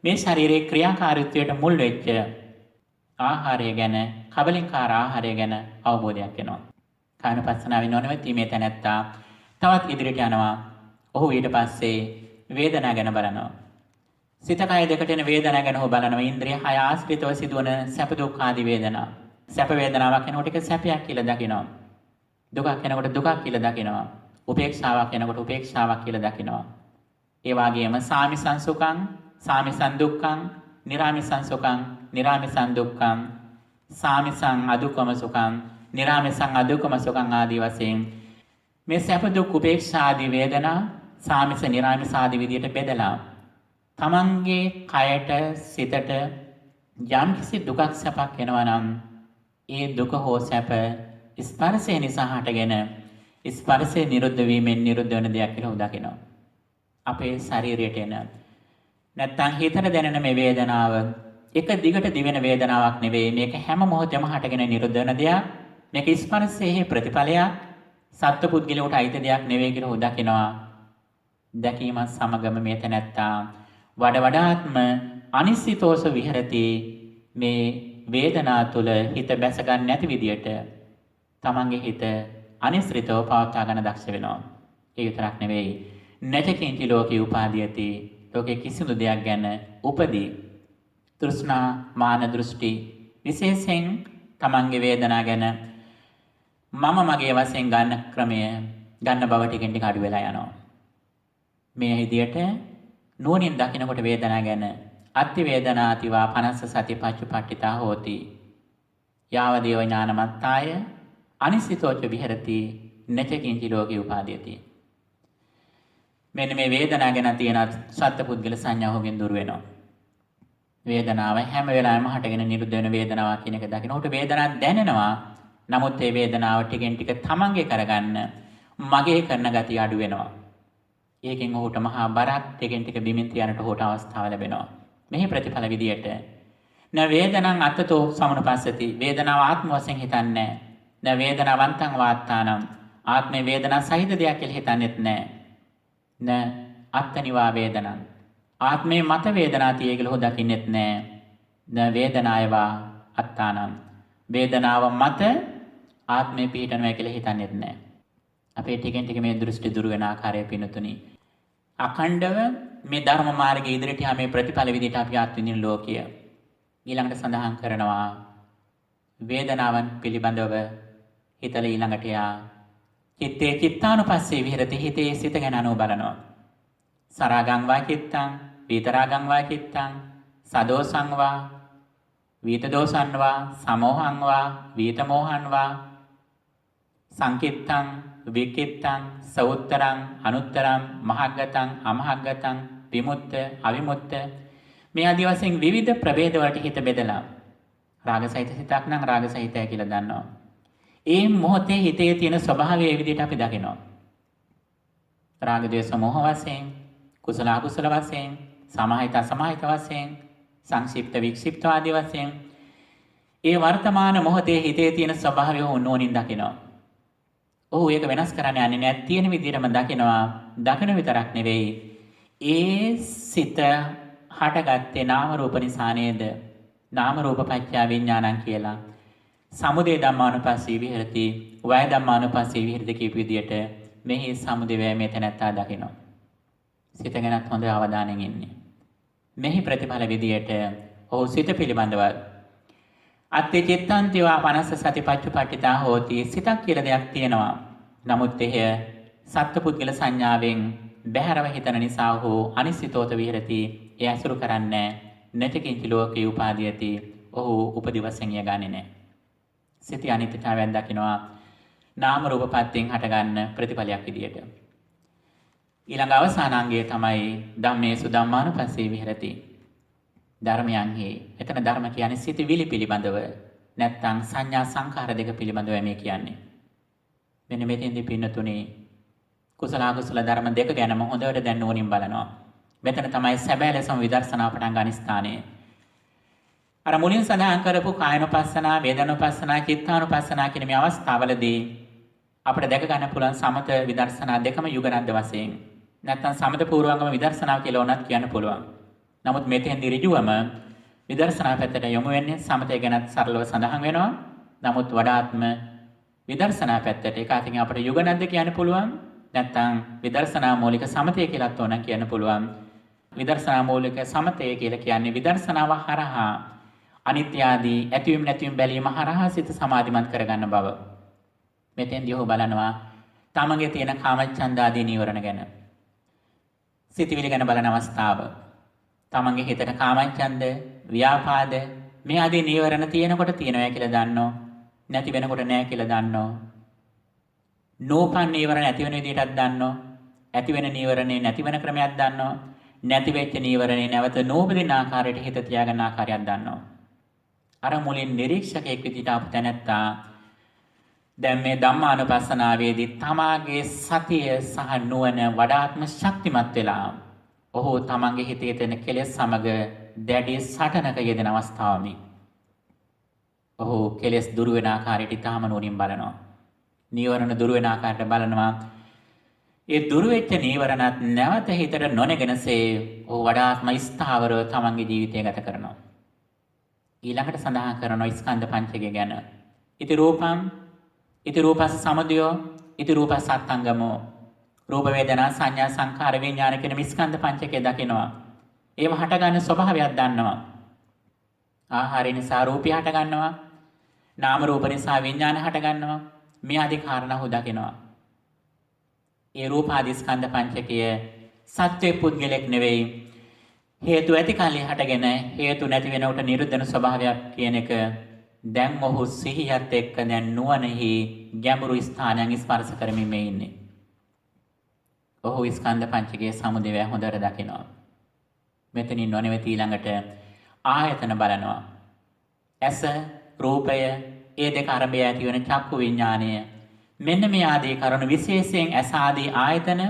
මේ ශරීරයේ ක්‍රියාකාරීත්වයට මුල් වෙච්ච ආහාරය ගැන කබලින්කාර ආහාරය ගැන අවබෝධයක් එනවා. කායනුපස්සනාවෙන් නොනවති මේ තැනැත්තා තවත් ඉදිරියට යනවා. ඔහු ඊට පස්සේ වේදනාව ගැන බලනවා. සිත කය දෙකට එන වේදනාව ගැන ඔහු බලනවා. ඉන්ද්‍රිය 6 ආශ්‍රිතව සිදුවන සැප දුක් ආදී වේදනා. සැප වේදනාවක් එනකොට ඒක සැපයක් කියලා දකිනවා. දුකක් එනකොට දුකක් කියලා දකිනවා. උපේක්ෂාවක් එනකොට උපේක්ෂාවක් කියලා දකිනවා. ඒ වගේම සාමිසං සුඛං, සාමිසං දුක්ඛං, නිරාමිසං සුඛං, නිරාමිසං දුක්ඛං, සාමිසං අදුක්ඛම සුඛං, නිරාමිසං අදුක්ඛම සුඛං ආදී වශයෙන් මේ සැප දුක් උපේක්ෂා ආදී වේදනා සාමිස නිරාමිස ආදී විදියට බෙදලා තමන්ගේ කයට සිතට යම් කිසි දුකක් සැපක් එනවා නම් ඒ දුක හෝ සැප ස්පර්ශය නිසා හටගෙන ස්පර්ශය නිරුද්ධ වීමෙන් නිරුද්ධ වෙන දෙයක් කියලා උදකිනවා. අපේ ශරීරයට එන. නැත්තම් හිතට දැනෙන මේ වේදනාව එක දිගට දිවෙන වේදනාවක් නෙවෙයි. මේක හැම මොහොතෙම හටගෙන නිරුද්ධ වෙන දෙයක්. මේක ස්පර්ශයේ ප්‍රතිඵලයක්. සත්පුද්ගලයාට අයිති දෙයක් නෙවෙයි කියලා හො දකිනවා. දැකීමත් සමගම මේ තැනැත්තා වඩාත්ම අනිශ්චිතෝස විහෙරති. මේ වේදනා තුළ හිත බැස ගන්න නැති විදියට තමන්ගේ හිත අනිශ්චිතව පවත්වා ගන්න දක්ෂ වෙනවා. ඒ විතරක් නෙවෙයි. නැතකින්චි ලෝකේ උපාදීයති. ලෝකේ කිසිදු දෙයක් ගැන උපදී. තෘෂ්ණා මාන දෘෂ්ටි විශේෂයෙන් තමන්ගේ වේදනා ගැන මම මගේ වශයෙන් ගන්න ක්‍රමය ගන්න බව ටිකෙන් ටික අඩු වෙලා යනවා. මේ විදියට නුවණින් දකිනකොට වේදනා ගැන අත්ති වේදනාතිවා පනස්ස සති පච්චුපට්ඨිතා හෝති. යාව දේව ඥානමත්තාය අනිසිතෝච විහෙරති නචකින්චි ලෝකේ උපාදීයති. මෙන්න මේ වේදනා ගැන තියෙන සත්පුද්ගල සංඥාවකින් දුර වෙනවා. වේදනාව හැම වෙලාවෙම හටගෙන නිරුද්ධ වෙන වේදනාවක් කියන එක දකිනකොට වේදනාවක් දැනෙනවා. නමුත් මේ වේදනාව ටිකෙන් ටික තමන්ගේ කරගන්න මගේ කරන ගතිය අඩු වෙනවා. ඒකෙන් ඔහුට මහා බරක් ටිකෙන් ටික බිමින් තියනට ඔහුට අවස්ථාව ලැබෙනවා. මෙහි ප්‍රතිඵල විදියට න වේදනං අත්තතෝ සමනුපස්සති. වේදනාව ආත්ම වශයෙන් හිතන්නේ නැහැ. න වේදනාවන්තං වාත්තානම්. ආත්මේ වේදනා සහිත දෙයක් කියලා හිතන්නේත් නැහැ. න අත්තනිවා වේදනං. ආත්මේ මත වේදනා තියේ කියලා හො දකින්නෙත් නැහැ. න වේදනායවා අත්තානම්. වේදනාව මත ආත්මේ පිහිටනවා කියලා හිතන්නේත් නැහැ. අපේ ටිකෙන් ටික මේ දෘෂ්ටි දුර වෙන ආකාරය පිනතුනි. අඛණ්ඩව මේ ධර්ම මාර්ගයේ ඉදිරියට යමේ ප්‍රතිඵල විදිහට අපි ආත්මින් ලෝකය ඊළඟට සඳහන් කරනවා වේදනාවන් පිළිබඳව හිතල ඊළඟට යා චිත්තේ චිත්තානුපස්සේ විහෙරති. හිතේ සිත ගැන අනුව බලනවා. සරාගං වා චිත්තං විතරාගං වා චිත්තං සදෝසං වා විතදෝසං වා සමෝහං වා විතමෝහං වා සංකිත්තං විකිත්තං සෞත්තරං අනුත්තරං මහග්ගතං අමහග්ගතං විමුක්ත අවිමුක්ත මේ ආදි වශයෙන් විවිධ ප්‍රභේද වලට හිත බෙදලා රාග සහිත සිතක් නම් රාග සහිතයි කියලා දන්නවා. ඒ මොහොතේ හිතේ තියෙන ස්වභාවය ඒ විදිහට අපි දකිනවා. රාග ද්වේෂ මොහ වශයෙන් කුසල අකුසල වශයෙන් සමාහිත අසමාහිත වශයෙන් සංක්ෂිප්ත වික්ෂිප්ත ආදී වශයෙන් ඒ වර්තමාන මොහොතේ හිතේ තියෙන ස්වභාවය ඕනෝනින් දකිනවා. ඔහු ඒක වෙනස් කරන්න යන්නේ නැහැ. තියෙන විදිහටම දකිනවා. දකින විතරක් නෙවෙයි. ඒ සිත හටගත්තේ නාම රූප නිසා නේද? නාම රූප පත්‍ය විඥානං කියලා. සමුදය ධම්මානුපස්සී විහෙරති. වය ධම්මානුපස්සී විහෙරති කියපු විදිහට මෙහි සමුදය වය මෙතනත්තා දකිනවා. සිත ගැනත් හොඳ අවධානයෙන් ඉන්නේ. මෙහි ප්‍රතිඵල විදිහට ඔහු සිත පිළිබඳව අත්ති චිත්තන්තිවා පනස්ස සති පච්චුපට්ඨිතා හෝති. සිතක් කියලා දෙයක් තියෙනවා. නමුත් එය සත්පුද්ගල සංඥාවෙන් බැහැරව හිතන නිසා ඔහු අනිශ්චිතෝත විහෙරති. එය අසුරු කරන්නේ නැතකින්ච ලෝකේ උපාදීයති. ඔහු උපදි වශයෙන් යගන්නේ නැහැ. සිතේ අනිත්‍යතාවයෙන් දකිනවා නාම රූප පත්‍යෙන් හටගන්න ප්‍රතිඵලයක් විදියට. ඊළඟ අවසානාංගය තමයි ධම්මේසු ධම්මානුපස්සී විහෙරති. ධර්මයන්හි එතන ධර්ම කියන්නේ සිතවිලි පිළිබඳව නැත්නම් සංඥා සංඛාර දෙක පිළිබඳව මේ කියන්නේ. මෙන්න මෙතෙන්දී පින්නතුනේ කුසල අකුසල ධර්ම දෙක ගැනම හොඳට දැන් නුවණින් බලනවා. මෙතන තමයි සැබෑ ලෙසම විදර්ශනා පටන් ගන්න ස්ථානය. අර මුලින් සඳහන් කරපු කායනුපස්සනා, වේදනුපස්සනා, චිත්තානුපස්සනා කියන මේ අවස්ථාවලදී අපිට දැක ගන්න පුළුවන් සමත විදර්ශනා දෙකම යුගනද්ද වශයෙන්. නැත්නම් සමත පූර්වංගම විදර්ශනාව කියලා උනත් කියන්න පුළුවන්. නමුත් මෙතෙන්දී ඍජුවම විදර්ශනා පැත්තට යොමු වෙන්නේ සමතය ගැනත් සරලව සඳහන් වෙනවා. නමුත් වඩාත්ම විදර්ශනා පැත්තට ඒක අතින් අපිට යුගනද්ද කියන්න පුළුවන්. නැත්නම් විදර්ශනා මූලික සමතය කියලාත් ඕන කියන්න පුළුවන්. විදර්ශනා මූලික සමතය කියලා කියන්නේ විදර්ශනාව හරහා අනිත්‍ය ආදී ඇතිවීම නැතිවීම බැලීම හරහා සිත සමාධිමත් කරගන්න බව. මෙතෙන්දී ඔහු බලනවා තමගේ තියෙන කාමච්ඡන්ද ආදී නීවරණ ගැන. සිතවිලි ගැන බලන අවස්ථාව. තමන්ගේ හිතට කාමච්ඡන්ද, ව්‍යාපාද මේ ආදී නීවරණ තියෙනකොට තියෙනවා කියලා දන්නෝ. නැති වෙනකොට නැහැ කියලා දන්නෝ. නෝපන් නීවරණ ඇති වෙන විදිහටත් දන්නෝ. ඇති වෙන නීවරණේ නැති වෙන ක්‍රමයක් දන්නෝ. නැති වෙච්ච නීවරණේ නැවත නෝපදින ආකාරයට හිත තියාගන්න ආකාරයක් දන්නෝ. අර මුලින් නිරීක්ෂකයෙක් විදිහට අප තැනැත්තා දැන් මේ ධම්මානුපස්සනාවේදී තමාගේ සතිය සහ නුවණ වඩාත්ම ශක්තිමත් වෙලා ඔහු තමන්ගේ හිතේ තියෙන කෙලෙස් සමග දැඩි සටනක යෙදෙන අවස්ථාවමි. ඔහු කෙලෙස් දුරු වෙන ආකාරයට ඊටාම නුවණින් බලනවා. නීවරණ දුරු වෙන ආකාරයට බලනවා. ඒ දුරු වෙච්ච නීවරණත් නැවත හිතට නොනගෙනසේ ඔහු වඩාත්ම ස්ථාවරව තමන්ගේ ජීවිතය ගත කරනවා. ඊළඟට සඳහන් කරනවා ස්කන්ධ පංචකය ගැන. ඉති රූපං ඉති රූපස්ස සමුදයෝ ඉති රූපස්ස අත්ංගමෝ. රූප වේදනා සංඥා සංඛාර විඥාන කියන මේ ස්කන්ධ පංචකය දකිනවා. ඒව හටගන්න ස්වභාවයක් දන්නවා. ආහාරය නිසා රූපය හටගන්නවා. නාම රූප නිසා විඥාන හටගන්නවා. මේ ආදී කාරණා හු දකිනවා. ඒ රූපාදී ස්කන්ධ පංචකය සත්‍ය පුද්ගලෙක් නෙවෙයි. හේතු ඇති කල්හි හටගෙන හේතු නැති වෙන උට නිරුද්ධන ස්වභාවයක් කියන එක දැන් ඔහු සිහියත් එක්ක දැන් නුවණෙහි ගැඹුරු ස්ථානයන් ස්පර්ශ කරමින් මේ ඉන්නේ. ඔහු ස්කන්ධ පංචකයේ සමුදය හොඳට දකිනවා. මෙතනින් නොනෙවති ඊළඟට ආයතන බලනවා. ඇස, රූපය, ඒ දෙක අරඹය ඇති වෙන චක්කු විඥානය. මෙන්න මේ ආදී කරුණු විශේෂයෙන් ඇස ආදී ආයතන,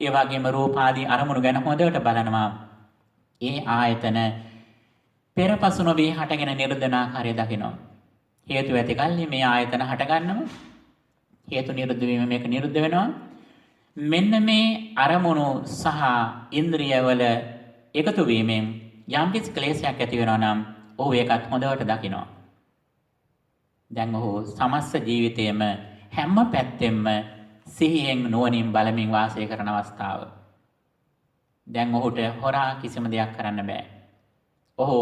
ඒ වගේම රූප ආදී අරමුණු ගැන හොඳට බලනවා. ඒ ආයතන පෙරපසු නොවී හටගෙන නිරුද්ධන ආකාරය දකිනවා. හේතු ඇති කල්හි මේ ආයතන හටගන්නවා. හේතු නිරුද්ධ වීම මේක නිරුද්ධ වෙනවා. මෙන්න මේ අරමුණු සහ ඉන්ද්‍රියවල එකතු වීමෙන් යම්කිසි ක්ලේශයක් ඇති වෙනවා නම් ඔහු ඒකත් හොඳට දකිනවා. දැන් ඔහු සමස්ත ජීවිතේම හැම පැත්තෙම සිහියෙන් නුවණින් බලමින් වාසය කරන අවස්ථාව. දැන් ඔහුට හොරා කිසිම දෙයක් කරන්න බෑ. ඔහු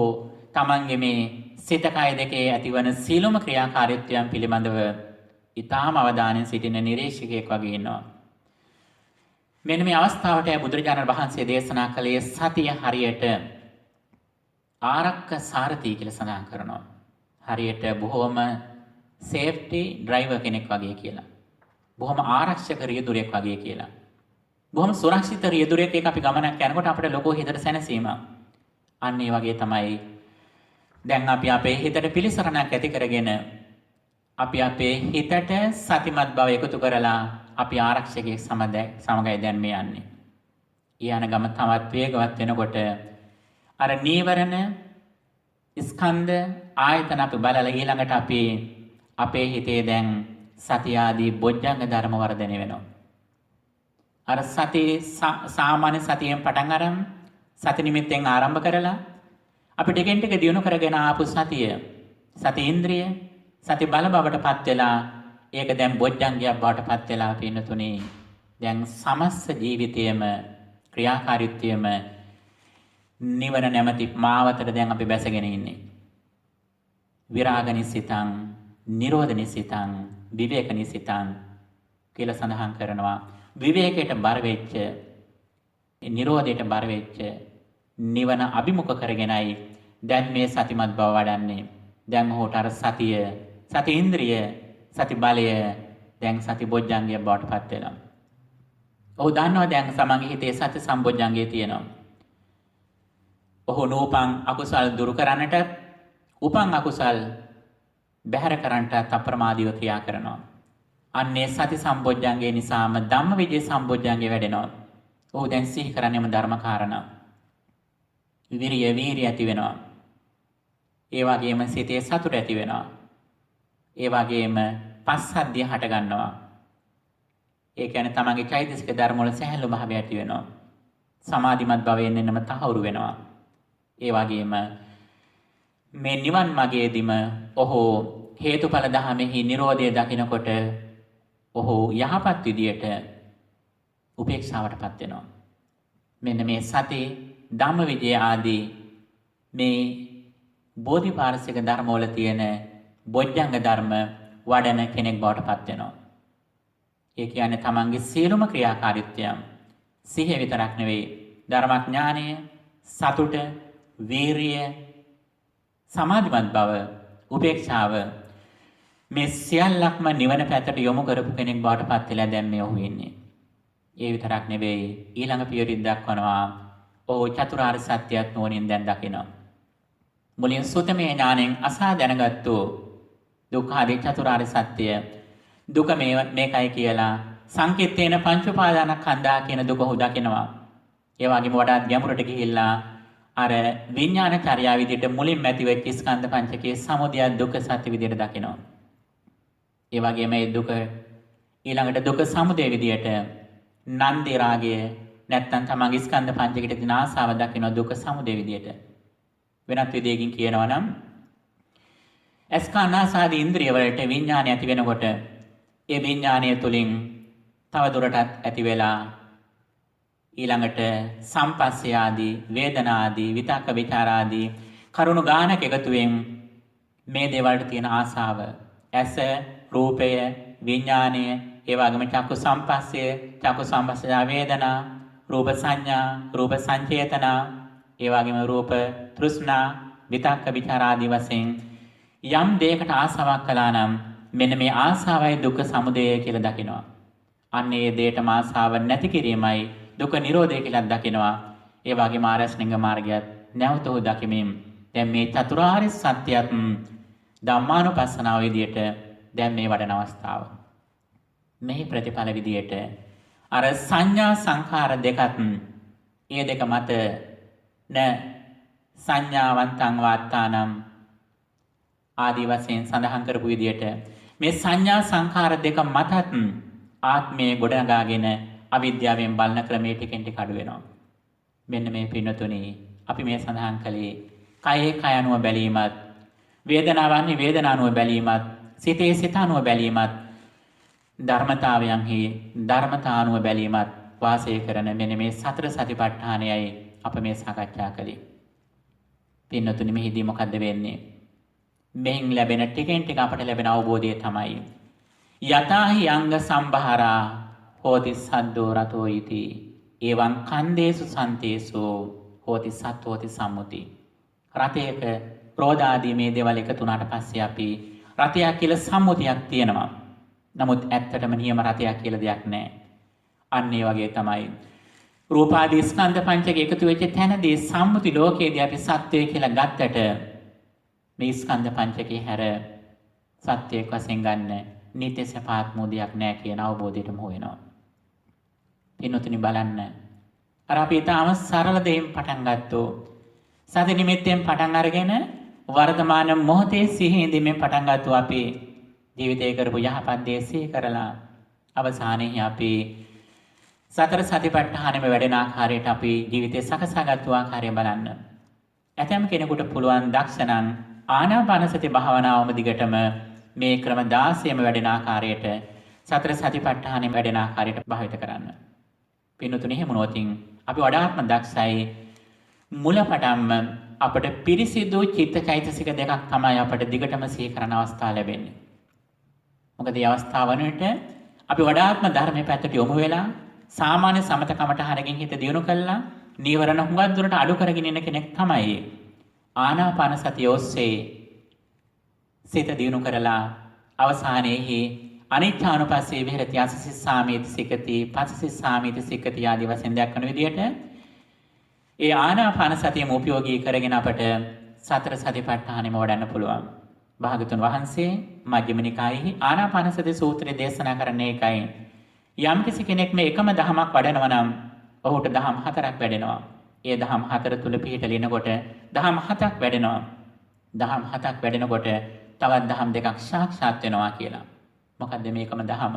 තමන්ගේ මේ සිත කය දෙකේ ඇතිවන සීලම ක්‍රියාකාරීත්වයන් පිළිබඳව ඊටාම අවධානයෙන් සිටින නිරීක්ෂකයෙක් වගේ ඉන්නවා. මෙන්න මේ අවස්ථාවට බුදුරජාණන් වහන්සේ දේශනා කළේ සතිය හරියට ආරක්ක සාරථී කියලා සඳහන් කරනවා. හරියට බොහොම සේෆ්ටි ඩ්‍රයිවර් කෙනෙක් වගේ කියලා. බොහොම ආරක්ෂක රියදුරෙක් වගේ කියලා. බොහොම සුරක්ෂිත රියදුරෙක් එක අපි ගමනක් යනකොට අපිට ලොකු හිතට සැනසීමක්. අන්න ඒ වගේ තමයි දැන් අපි අපේ හිතට පිළිසරණක් ඇති කරගෙන අපි අපේ හිතට සතිමත් බව එකතු කරලා අපි ආරක්ෂකයෙක් සමගයි දැන් මේ යන්නේ. ඊයන ගම තවත් වේගවත් වෙනකොට අර නීවරණ ස්කන්ධ ආයතන අපි බලලා ඊළඟට අපි අපේ හිතේ දැන් සතිය ආදී බොජ්ජංග ධර්ම වර්ධනය වෙනවා. අර සති සාමාන්‍ය සතියෙන් පටන් අරන් සති නිමිත්තෙන් ආරම්භ කරලා අපි ටිකෙන් ටික දියුණු කරගෙන ආපු සතිය සති ඉන්ද්‍රිය සති බල බවට පත් වෙලා ඒක දැන් බොජ්ජංගයක් බවට පත් වෙලා පින්නතුනේ දැන් සමස්ත ජීවිතයේම ක්‍රියාකාරීත්වයේම නිවන නැමැති මාවතට දැන් අපි බැසගෙන ඉන්නේ. විරාගනිසිතං, නිරෝධනිසිතං, විවේකනිසිතං කියලා සඳහන් කරනවා. විවේකයට බර වෙච්ච, නිරෝධයට බර වෙච්ච නිවන අභිමුඛ කරගෙනයි දැන් මේ සතිමත් බව වඩන්නේ. දැන් ඔහුට අර සතිය, සති ඉන්ද්‍රිය, සති බලය දැන් සති බොජ්ජංගය බවට පත් වෙනවා. ඔහු දන්නවා දැන් සමන්ගේ හිතේ සති සම්බොජ්ජංගය තියෙනවා. ඔහු නූපන් අකුසල් දුරු කරන්නට උපන් අකුසල් බැහැර කරන්නට අප්‍රමාදීව ක්‍රියා කරනවා. අන්නේ සති සම්බොජ්ජංගය නිසාම ධම්මවිජය සම්බොජ්ජංගය වැඩෙනවා. ඔහු දැන් සිහි කරන්නේම ධර්ම කාරණා. විරිය වීරිය ඇති වෙනවා. ඒ වගේම සිතේ සතුට ඇති වෙනවා. ඒ වගේම පස්සද්ධිය හට ගන්නවා. ඒ කියන්නේ තමන්ගේ චෛතසික ධර්ම වල සැහැල්ලු භාවය ඇති වෙනවා. සමාධිමත් භවයෙන් එන්නම තහවුරු වෙනවා. ඒ වගේම මේ නිවන් මාර්ගයේදීම ඔහු හේතුඵල ධමෙහි Nirodha දකිනකොට ඔහු යහපත් විදියට උපේක්ෂාවටපත් වෙනවා. මෙන්න මේ සති ධම්මවිජය ආදී මේ බෝධිපාරසික ධර්ම වල තියෙන බොජ්ජංග ධර්ම වඩන කෙනෙක් බවට පත් වෙනවා. ඒ කියන්නේ තමන්ගේ සියලුම ක්‍රියාකාරීත්වයන් සිහිය විතරක් නෙවෙයි ධර්මඥානය, සතුට, වීරිය, සමාධිමත් බව, උපේක්ෂාව මේ සියල්ලක්ම නිවන පැත්තට යොමු කරපු කෙනෙක් බවට පත් වෙලා දැන් මේ ඔහු ඉන්නේ. ඒ විතරක් නෙවෙයි ඊළඟ පියවරෙන් දක්වනවා ඔහු චතුරාර්ය සත්‍යයත් නුවණින් දැන් දකිනවා. මුලින් සුතමේ ඥාණයෙන් අසා දැනගත්තු දුක්ඛාදී චතුරාර්ය සත්‍ය දුක මේකයි කියලා සංකිට්ඨේන පංච උපාදානස්කන්ධා කියන දුක හුදකිනවා. ඒ වගේම වඩාත් ගැඹුරට ගිහිල්ලා අර විඥාන චර්යාව විදිහට මුලින්ම ඇති වෙච්ච ස්කන්ධ පංචකයේ සමුදය දුක්ඛ සත්‍ය විදිහට දකිනවා. ඒ වගේම මේ දුක ඊළඟට දුක සමුදය විදිහට නන්දි රාගය නැත්තම් තමන්ගේ ස්කන්ධ පංචකයට තියෙන ආසාව දකිනවා දුක සමුදය විදිහට. වෙනත් විදිහකින් කියනවා නම් ස්කන්ධාසාදී ඉන්ද්‍රිය වලට විඥානය ඇති වෙනකොට ඒ විඥානය තුලින් තව දුරටත් ඇති වෙලා ඊළඟට සම්පස්සේ ආදී වේදනා ආදී විතක්ක විචාර ආදී කරුණු ගානක එකතුවෙන් මේ දේවල්ට තියෙන ආසාව ඇස රූපය විඥානය ඒ වගේම චක්කු සම්පස්සේ වේදනා රූප සංඥා රූප සංචේතනා ඒ වගේම රූප තෘෂ්ණා විතක්ක විචාර ආදී වශයෙන් යම් දෙයකට ආසාවක් කළා නම් මෙන්න මේ ආසාවයි දුක්ඛ සමුදය කියලා දකිනවා. අන්න ඒ දෙයටම ආසාව නැති කිරීමයි දුක නිරෝධය කියලා දකිනවා. ඒ වගේම ආරස්නිංග මාර්ගයත් නැවතෝ දකිමින් දැන් මේ චතුරාර්ය සත්‍යයත් ධම්මානුපස්සනාව විදියට දැන් මේ වඩන අවස්ථාව. මෙහි ප්‍රතිඵල විදියට අර සංඥා සංඛාර දෙකත් ඒ දෙක මත න සංඥාවන්තං වාත්තානම් ආදී වශයෙන් සඳහන් කරපු විදියට මේ සංඥා සංඛාර දෙක මතත් ආත්මයේ ගොඩනගාගෙන අවිද්‍යාවෙන් බලන ක්‍රමයේ ටිකෙන් ටික අඩු වෙනවා. මෙන්න මේ පින්නතුනි අපි මේ සඳහන් කළේ කයේ කය අනුව බැලීමත් වේදනාවන්හි වේදනා අනුව බැලීමත් සිතේ සිත අනුව බැලීමත් ධර්මතාවයන්හි ධර්මතා අනුව බැලීමත් වාසය කරන මෙන්න මේ සතර සතිපට්ඨානයයි අප මේ සාකච්ඡා කළේ. පින්නතුනි මෙහිදී මොකද්ද වෙන්නේ? මෙහින් ලැබෙන ටිකෙන් ටික අපට ලැබෙන අවබෝධය තමයි යතාහි අංග සම්භාරා හෝති සද්දෝ රතෝ ඉති එවං කන්දේසු සන්තේසු හෝති සත්වෝති සම්මුති. රතයක ප්‍රෝධාදී මේ දේවල් එකතු වුණාට පස්සේ අපි රතයක් කියලා සම්මුතියක් තියෙනවා. නමුත් ඇත්තටම නියම රතයක් කියලා දෙයක් නැහැ. අන්න ඒ වගේ තමයි රූපාදී ස්කන්ධ පංචක එකතු වෙච්ච තැනදී සම්මුති ලෝකයේදී අපි සත්‍යය කියලා ගත්තට මේ ස්කන්ධ පංචකේ හැර සත්‍යයක් වශයෙන් ගන්න නිත්‍ය සපාත්මෝදයක් නැහැ කියන අවබෝධයටම හොයනවා. පින්නතුනි බලන්න. අර අපි තාම සරල දෙයින් පටන් ගත්තෝ. සති නිමිත්තෙන් පටන් අරගෙන වර්තමාන මොහොතේ සිහින්දීමෙන් පටන් ගත්තෝ අපි ජීවිතේ කරපු යහපත් දේ සිහි කරලා අවසානයේ අපි සතර සතිපට්ඨානෙම වැඩෙන ආකාරයට අපි ජීවිතේ සකසාගත්තු ආකාරය බලන්න. ඇතැම් කෙනෙකුට පුළුවන් දක්ෂණං ආනාපාන සති භාවනාවම දිගටම මේ ක්‍රම 16ම වැඩෙන ආකාරයට සතර සතිපට්ඨානෙම වැඩෙන ආකාරයට භාවිත කරන්න. පින්නතුනි එහෙම නොතින් අපි වඩාත්ම දක්ෂයි මුලපටන්ම අපට පිරිසිදු චිත්තචෛතසික දෙකක් තමයි අපට දිගටම සිහි කරන අවස්ථාව ලැබෙන්නේ. මොකද මේ අවස්ථාව වලට අපි වඩාත්ම ධර්මයේ පැත්තට යොමු වෙලා සාමාන්‍ය සමත කමඨහරකින් හිත දියුණු කළා නීවරණ හුඟක් දුරට අඩු කරගෙන ඉන්න කෙනෙක් තමයි ආනාපාන සතිය ඔස්සේ සිත දියුණු කරලා අවසානයේහි අනිච්චානුපස්සේ විහෙරති අසසිස්සාමීති සිකති පසසිස්සාමීති සිකති ආදී වශයෙන් දක්වන විදිහට ඒ ආනාපාන සතියම උපයෝගී කරගෙන අපට සතර සතිපට්ඨානෙම වඩන්න පුළුවන්. භාගතුන් වහන්සේ මජ්ක්‍ධිම නිකායෙහි ආනාපාන සති සූත්‍රය දේශනා කරන්නේ ඒකයි. යම්කිසි කෙනෙක් මේ එකම දහමක් වඩනවා නම් ඔහුට දහම් හතරක් වැඩෙනවා. ඒ දහම් හතර තුල පිහිටලිනකොට දහම් හතක් වැඩෙනවා. දහම් හතක් වැඩෙනකොට තවත් දහම් දෙකක් සාක්ෂාත් වෙනවා කියලා. මොකද්ද මේකම දහම?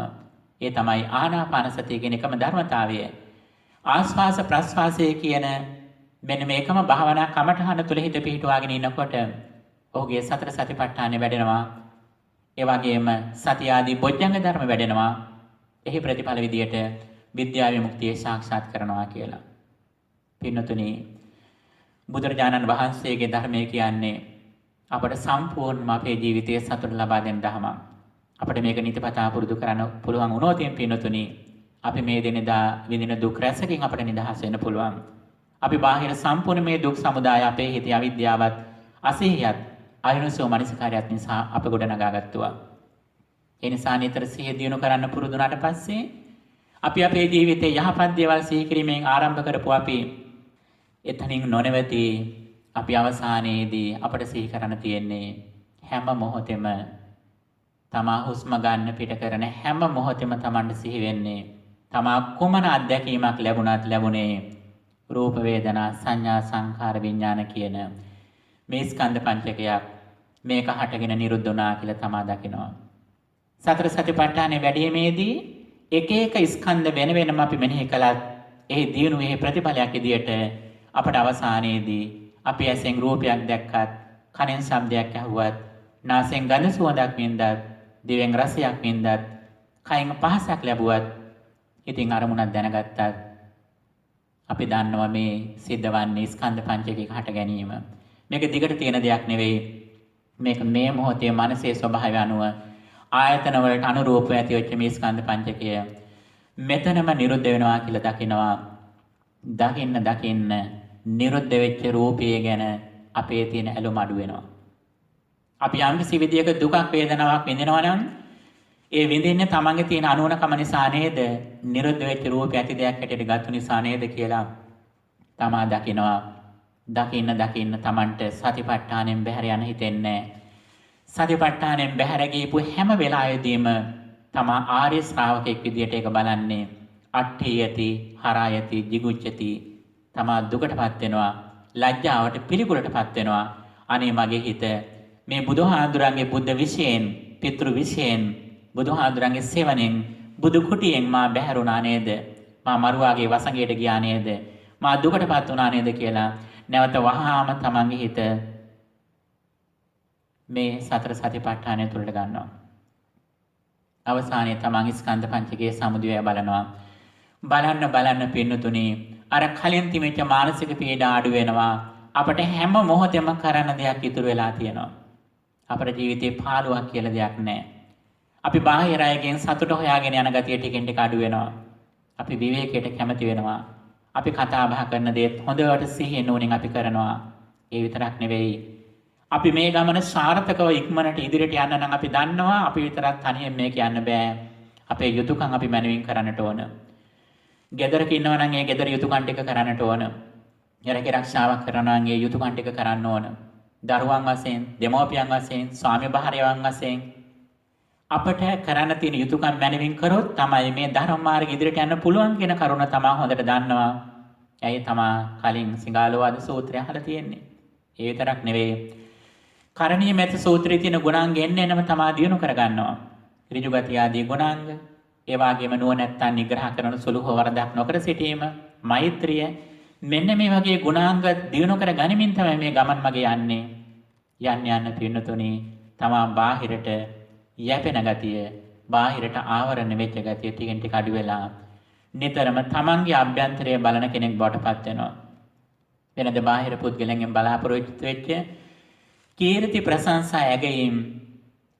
ඒ තමයි ආනාපාන සතිය කියන එකම ධර්මතාවය. ආස්වාස ප්‍රස්වාසය කියන මෙන්න මේකම භාවනා කමඨහන තුල හිත පිහිටුවාගෙන ඉන්නකොට ඔහුගේ සතර සතිපට්ඨානෙ වැඩෙනවා. ඒ වගේම සතිය ආදී බොජ්ජංග ධර්ම වැඩෙනවා. එහි ප්‍රතිඵල විදියට විද්‍යා විමුක්තිය සාක්ෂාත් කරනවා කියලා. පින්නතුනි බුදුරජාණන් වහන්සේගේ ධර්මය කියන්නේ අපට සම්පූර්ණම අපේ ජීවිතයේ සතුට ලබා දෙන ධර්මයක්. අපිට මේක නිතිපතා පුරුදු කරන්න පුළුවන් වුණොත් පින්නතුනි අපි මේ දිනදා විඳින දුක් රැසකින් අපිට නිදහස් වෙන්න පුළුවන්. අපි බාහිර සම්පූර්ණ මේ දුක් සමුදාය අපේ හිතේ අවිද්‍යාවත් අසහියත් අයුනසෝ මනසිකාරයත් නිසා අප ගොඩ නගාගත්තුවා. ඒ නිසා නිතර සිහිය දියුණු කරන්න පුරුදු වුණාට පස්සේ අපි අපේ ජීවිතේ යහපත් දේවල් සිහි කිරීමෙන් ආරම්භ කරපුවා අපි එතනින් නොනවති අපි අවසානයේදී අපට සිහි කරන්න තියෙන්නේ හැම මොහොතෙම තමා හුස්ම ගන්න පිට කරන හැම මොහොතෙම තමන්ට සිහි වෙන්නේ තමා කුමන අත්දැකීමක් ලැබුණේ රූප වේදනා සංඥා සංඛාර විඥාන කියන මේ ස්කන්ධ පංචකයක් මේක හටගෙන නිරුද්ධ වුණා කියලා තමා දකිනවා. සතර සතිපට්ඨානේ වැඩිීමේදී එක එක ස්කන්ධ වෙන වෙනම අපි මෙනෙහි කළත් ඒ දිනුවේ ප්‍රතිඵලයක් විදියට අපට අවසානයේදී අපි ඇසෙන් රූපයක් දැක්කත් කනෙන් ශබ්දයක් ඇහුවත් නාසයෙන් ගඳ සුවඳක් වින්දත් දිවෙන් රසයක් වින්දත් කයෙන් පහසක් ලැබුවත් ඉතින් අරමුණක් දැනගත්තත් අපි දන්නවා මේ සිද්ධවන්නේ ස්කන්ධ පංචකයක හට ගැනීම. මේක දිගට තියෙන දෙයක් නෙවෙයි. මේක මේ මොහොතේ මනසේ ස්වභාවය අනුව ආයතන වලට අනුරූපව ඇති වෙච්ච මේ ස්කන්ධ පංචකය මෙතනම නිරුද්ධ වෙනවා කියලා දකිනවා. දකින්න නිරුද්ධ වෙච්ච රූපය ගැන අපේ තියෙන ඇලුම අඩු වෙනවා. අපි යම්කිසි විදියක දුකක් වේදනාවක් විඳිනවා නම් ඒ විඳින්නේ තමන්ගේ තියෙන අනුවණකම නිසා නේද? නිරුද්ධ වෙච්ච රූපය ඇති දෙයක් හැටියට ගත්තු නිසා නේද කියලා තමා දකිනවා. දකින්න තමන්ට සතිපට්ඨානෙන් බැහැර යන හිතෙන්නේ. සතිපට්ඨානෙන් බැහැර ගියපු හැම වෙලාවෙදීම තමා ආර්ය ශ්‍රාවකෙක් විදියට ඒක බලන්නේ අට්ඨියති හරායති jigucchati. තමා දුකටපත් වෙනවා, ලැජ්ජාවට පිළිකුලටපත් වෙනවා. අනේ මගේ හිත මේ බුදුහාඳුරන්ගේ බුද්ධ විශේෂයෙන් පිතෘ විශේෂයෙන් බුදුහාඳුරන්ගේ සේවනෙන් බුදු කුටියෙන් මා බැහැරුණා නේද? මා මරුවාගේ වසඟයට ගියා නේද? මා දුකටපත් වුණා නේද කියලා නැවත වහාම තමන්ගේ හිත මේ සතර සතිපට්ඨානය තුළට ගන්නවා. අවසානයේ තමන් ස්කන්ධ පංචකයේ සමුදය බලනවා. බලන්න පින්නතුණි අර කලින් තිබෙච්ච මානසික පීඩා අඩු වෙනවා. අපට හැම මොහොතෙම කරන්න දෙයක් ඉතුරු වෙලා තියෙනවා. අපේ ජීවිතේ පාළුවක් කියලා දෙයක් නැහැ. අපි බාහිර අයගෙන් සතුට හොයාගෙන යන ගතිය ටිකෙන් ටික අඩු වෙනවා. අපි විවේකයට කැමති වෙනවා. අපි කතා බහ කරන දේත් හොඳට සිහියෙන් නුවණින් අපි කරනවා. ඒ විතරක් නෙවෙයි. අපි මේ ගමන සාර්ථකව ඉක්මනට ඉදිරියට යන්න නම් අපි දන්නවා අපි විතරක් තනියෙන් මේක යන්න බෑ. අපේ යුතුයකම් අපි මනවින් කරන්නට ඕන. ගෙදරක ඉන්නවා නම් ඒ ගෙදර යුතුයකම් ටික කරන්නට ඕන. යරකේ ආරක්ෂාවක් කරනවා නම් ඒ යුතුයකම් ටික කරන්න ඕන. දරුවන් වශයෙන්, දෙමව්පියන් වශයෙන්, ස්වාමි භාර්යාවන් වශයෙන් අපට කරන්න තියෙන යුතුයකම් මනවින් කරොත් තමයි මේ ධර්ම මාර්ගය ඉදිරියට යන්න පුළුවන් කියන කරුණ තමයි හොඳට දන්නවා. ඇයි තමා කලින් සිඟාලෝවාද සූත්‍රය අහලා තියෙන්නේ. ඒ විතරක් නෙවෙයි. කරණීය මෙත සූත්‍රයේ තියෙන ගුණාංග එන්නෙම තමා දිනු කරගන්නවා. ඍජු ගතිය ආදී ගුණාංග, ඒ වගේම නුවණැත්තන් නිග්‍රහ කරන සුළු වරදක් නොකර සිටීම, මෛත්‍රිය, මෙන්න මේ වගේ ගුණාංග දිනු කර ගනිමින් තමයි මේ ගමන් මගේ යන්නේ. යන්න පින්නතුණි තමා බාහිරට යැපෙන ගතිය, බාහිරට ආවරණ වෙච්ච ගතිය ටිකෙන් ටික අඩු වෙලා නිතරම තමන්ගේ අභ්‍යන්තරය බලන කෙනෙක් බවට පත් වෙනවා. වෙනද බාහිර පුද්ගලයන්ගෙන් බලාපොරොත්තු වෙච්ච කීර්ති ප්‍රශංසා ඇගීම්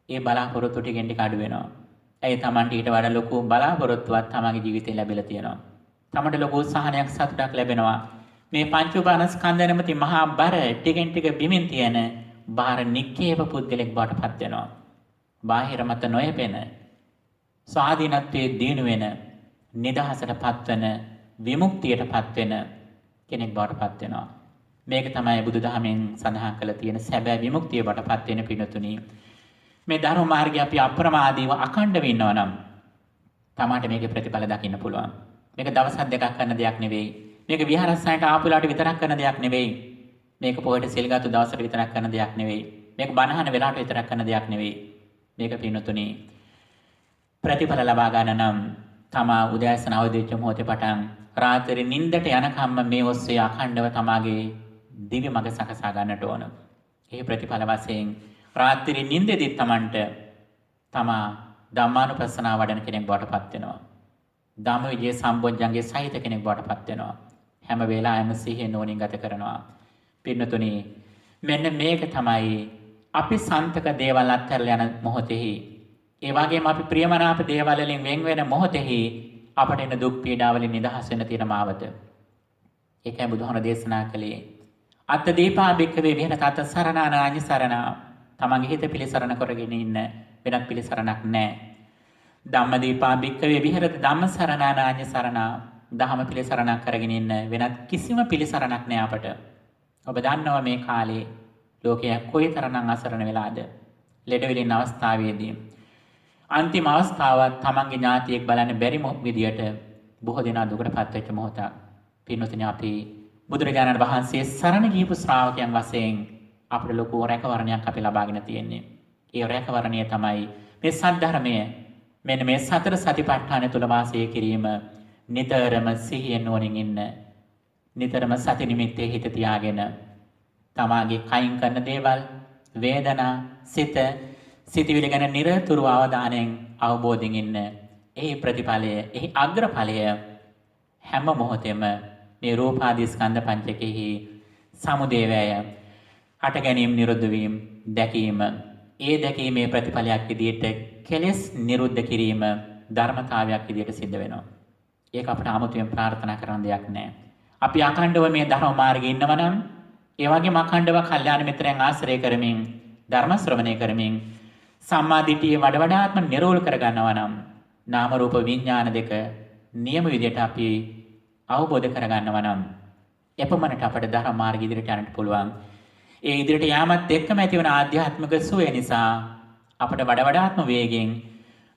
ඒ බලාපොරොත්තු ටිකෙන් ටික අඩු වෙනවා. ඒ තමන්ට ඊට වඩා ලොකු බලාපොරොත්තුවක් තමන්ගේ ජීවිතේ ලැබිලා තියෙනවා. තමන්ට ලොකු සහනයක් සතුටක් ලැබෙනවා. මේ පංච උපාදානස්කන්ධ නැමැති මහා බර ටිකෙන් ටික බිමින් තියෙන බාහිර නික්කේව පුද්ගලෙක් බවට පත් වෙනවා. බාහිර මත නොයපෙන ස්වාධීනත්වයේ දිනු වෙන නිදහසට පත්වන විමුක්තියට පත්වෙන කෙනෙක් බවට පත් වෙනවා. මේක තමයි බුදුදහමෙන් සඳහන් කළ තියෙන සැබෑ විමුක්තිය බවට පත් වෙන පිණුතුණි. මේ ධර්ම මාර්ගය අපි අප්‍රමාදීව අඛණ්ඩව ඉන්නවා නම් තමාට මේකේ ප්‍රතිඵල දකින්න පුළුවන්. මේක දවස් දෙකක් කරන දෙයක් නෙවෙයි. මේක විහාරස්ථානට ආපුලාට විතරක් කරන දෙයක් නෙවෙයි. මේක පොහොයට සිල්ගත්තු දවසට විතරක් කරන දෙයක් නෙවෙයි. මේක බණහන වෙලාවට විතරක් කරන දෙයක් නෙවෙයි. මේක පිණුතුණි ප්‍රතිඵල ලබා ගන්න නම් තමා උදෑසන අවදි වෙච්ච මොහොතේ පටන් රාත්‍රී නිින්දට යනකම්ම මේ ඔස්සේ අඛණ්ඩව තමාගේ දිව්‍ය මඟ සකසා ගන්නට ඕන. ඒ ප්‍රතිඵල වශයෙන් රාත්‍රී නිින්දෙදි තමා ධම්මානුපස්සනාව වඩන කෙනෙක් බවට පත් වෙනවා. ධම්මවිජය සම්බොජ්ජංගේ සහිත කෙනෙක් බවට පත් වෙනවා. හැම වෙලාවෙම සිහියෙන් නුවණින් ගත කරනවා. පින්නතුණි මෙන්න මේක තමයි අපි සන්තක දේවල් අත්හැරලා යන මොහොතෙහි, ඒ වගේම අපි ප්‍රියමනාප දේවල් වලින් වෙන් වෙන මොහොතෙහි අපට එන දුක් පීඩා වලින් නිදහස් වෙන්න තියෙන මාවත. ඒකයි බුදුහාම දේශනා කළේ. අත්ථ දීපා බික්කවේ විහෙරත අත්ථ සරණානාඤ්ඤ සරණා. තමන්ගේ හිත පිළිසරණ කරගෙන ඉන්න වෙනත් පිළිසරණක් නැහැ. ධම්ම දීපා බික්කවේ විහෙරත ධම්ම සරණානාඤ්ඤ සරණා. ධම්ම පිළිසරණක් කරගෙන ඉන්න වෙනත් කිසිම පිළිසරණක් නැහැ අපට. ඔබ දන්නවා මේ කාලේ ලෝකයේ කොයිතරම් අසරණ වෙලාද. ලෙඩ වෙලින් අවස්ථාවේදී අන්තිම අවස්ථාවත් තමන්ගේ ඥාතියෙක් බලන්න බැරි විදියට බොහෝ දෙනා දුකට පත් වෙච්ච මොහොතක්. පින්වතුනි අපි බුදුරජාණන් වහන්සේ සරණ ගියපු ශ්‍රාවකයන් වශයෙන් අපිට ලොකු රැකවරණයක් අපි ලබාගෙන තියෙන්නේ. ඒ රැකවරණය තමයි මේ සද්ධර්මය. මෙන්න මේ සතර සතිපට්ඨාන තුල වාසය කිරීම, නිතරම සිහියෙන් නුවණින් ඉන්න, නිතරම සති නිමිත්තේ හිත තියාගෙන තමාගේ කයින් කරන දේවල්, වේදනා, සිතවිලි ගැන නිරතුරු අවධානයෙන් අවබෝධයෙන් ඉන්න. ඒ ප්‍රතිඵලය, ඒ අග්‍රඵලය හැම මොහොතෙම මේ රූපාදී ස්කන්ධ පංචකෙහි සමුදේවය, හට ගැනීම, නිරුද්ධ වීම දැකීම, ඒ දැකීමේ ප්‍රතිඵලයක් විදිහට කෙලෙස් නිරුද්ධ කිරීම ධර්මතාවයක් විදිහට සිද්ධ වෙනවා. ඒක අපිට 아무තුවෙන් ප්‍රාර්ථනා කරන දෙයක් නෑ. අපි අඛණ්ඩව මේ ධර්ම මාර්ගයේ ඉන්නවා නම්, ඒ වගේම අඛණ්ඩව කල්යාණ මිත්‍රයන් ආශ්‍රය කරමින්, ධර්ම ශ්‍රවණය කරමින් සම්මා දිට්ඨිය වඩ වඩාත්ම නිරෝල් කර ගන්නවා නම්, නාම රූප විඥාන දෙක නියම විදිහට අපි අවබෝධ කර ගන්නවා නම්, එපමණට අපට ධර්ම මාර්ගය ඉදිරියට යන්නට පුළුවන්. ඒ ඉදිරියට යාමත් එක්කම ඇතිවන ආධ්‍යාත්මික සුවය නිසා අපට වඩ වඩාත්ම වේගෙන්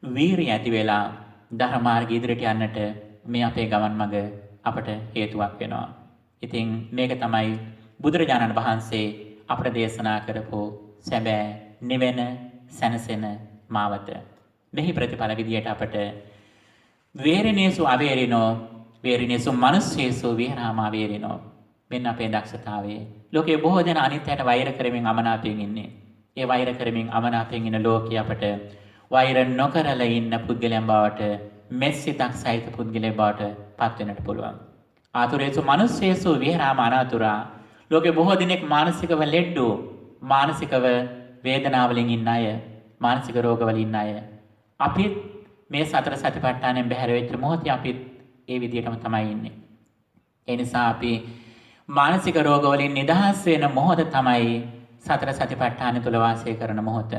වීරිය ඇති වෙලා ධර්ම මාර්ගය ඉදිරියට යන්නට මේ අපේ ගමන් මඟ අපට හේතුවක් වෙනවා. ඉතින් මේක තමයි බුදුරජාණන් වහන්සේ අපට දේශනා කරපු සැබෑ නිවෙන සැනසෙන මාවත. මෙහි ප්‍රතිඵල විදියට අපට වේරිනේසු අවේරිනෝ, වේරිනේසු මනුස්සේසු විහරාමා වේරිනෝ. මෙන්න අපේ දක්ෂතාවය. ලෝකයේ බොහෝ දෙනා අනිත්‍යයට වෛර කරමින් අමනාපයෙන් ඉන්නේ. ඒ වෛර කරමින් අමනාපයෙන් ඉන්න ලෝකයේ අපට වෛර නොකරලා ඉන්න පුද්ගලයන් බවට, මෙස්සිතක් සහිත පුද්ගලයෙක් බවට පත් වෙන්නට පුළුවන්. ආතුරේසු මනුස්සේසු විහරාම අනාතුරා. ලෝකේ බොහෝ දෙනෙක් මානසිකව ලෙඩ්ඩු, මානසිකව වේදනාවලින් ඉන්න අය, මානසික රෝගවල ඉන්න අය. අපිත් මේ සතර සතිපට්ඨානෙන් බැහැර වෙච්ච මොහොතේ අපිත් ඒ විදිහටම තමයි ඉන්නේ. ඒ නිසා අපි මානසික රෝගවලින් නිදහස් වෙන මොහොත තමයි සතර සතිපට්ඨාන තුල වාසය කරන මොහොත.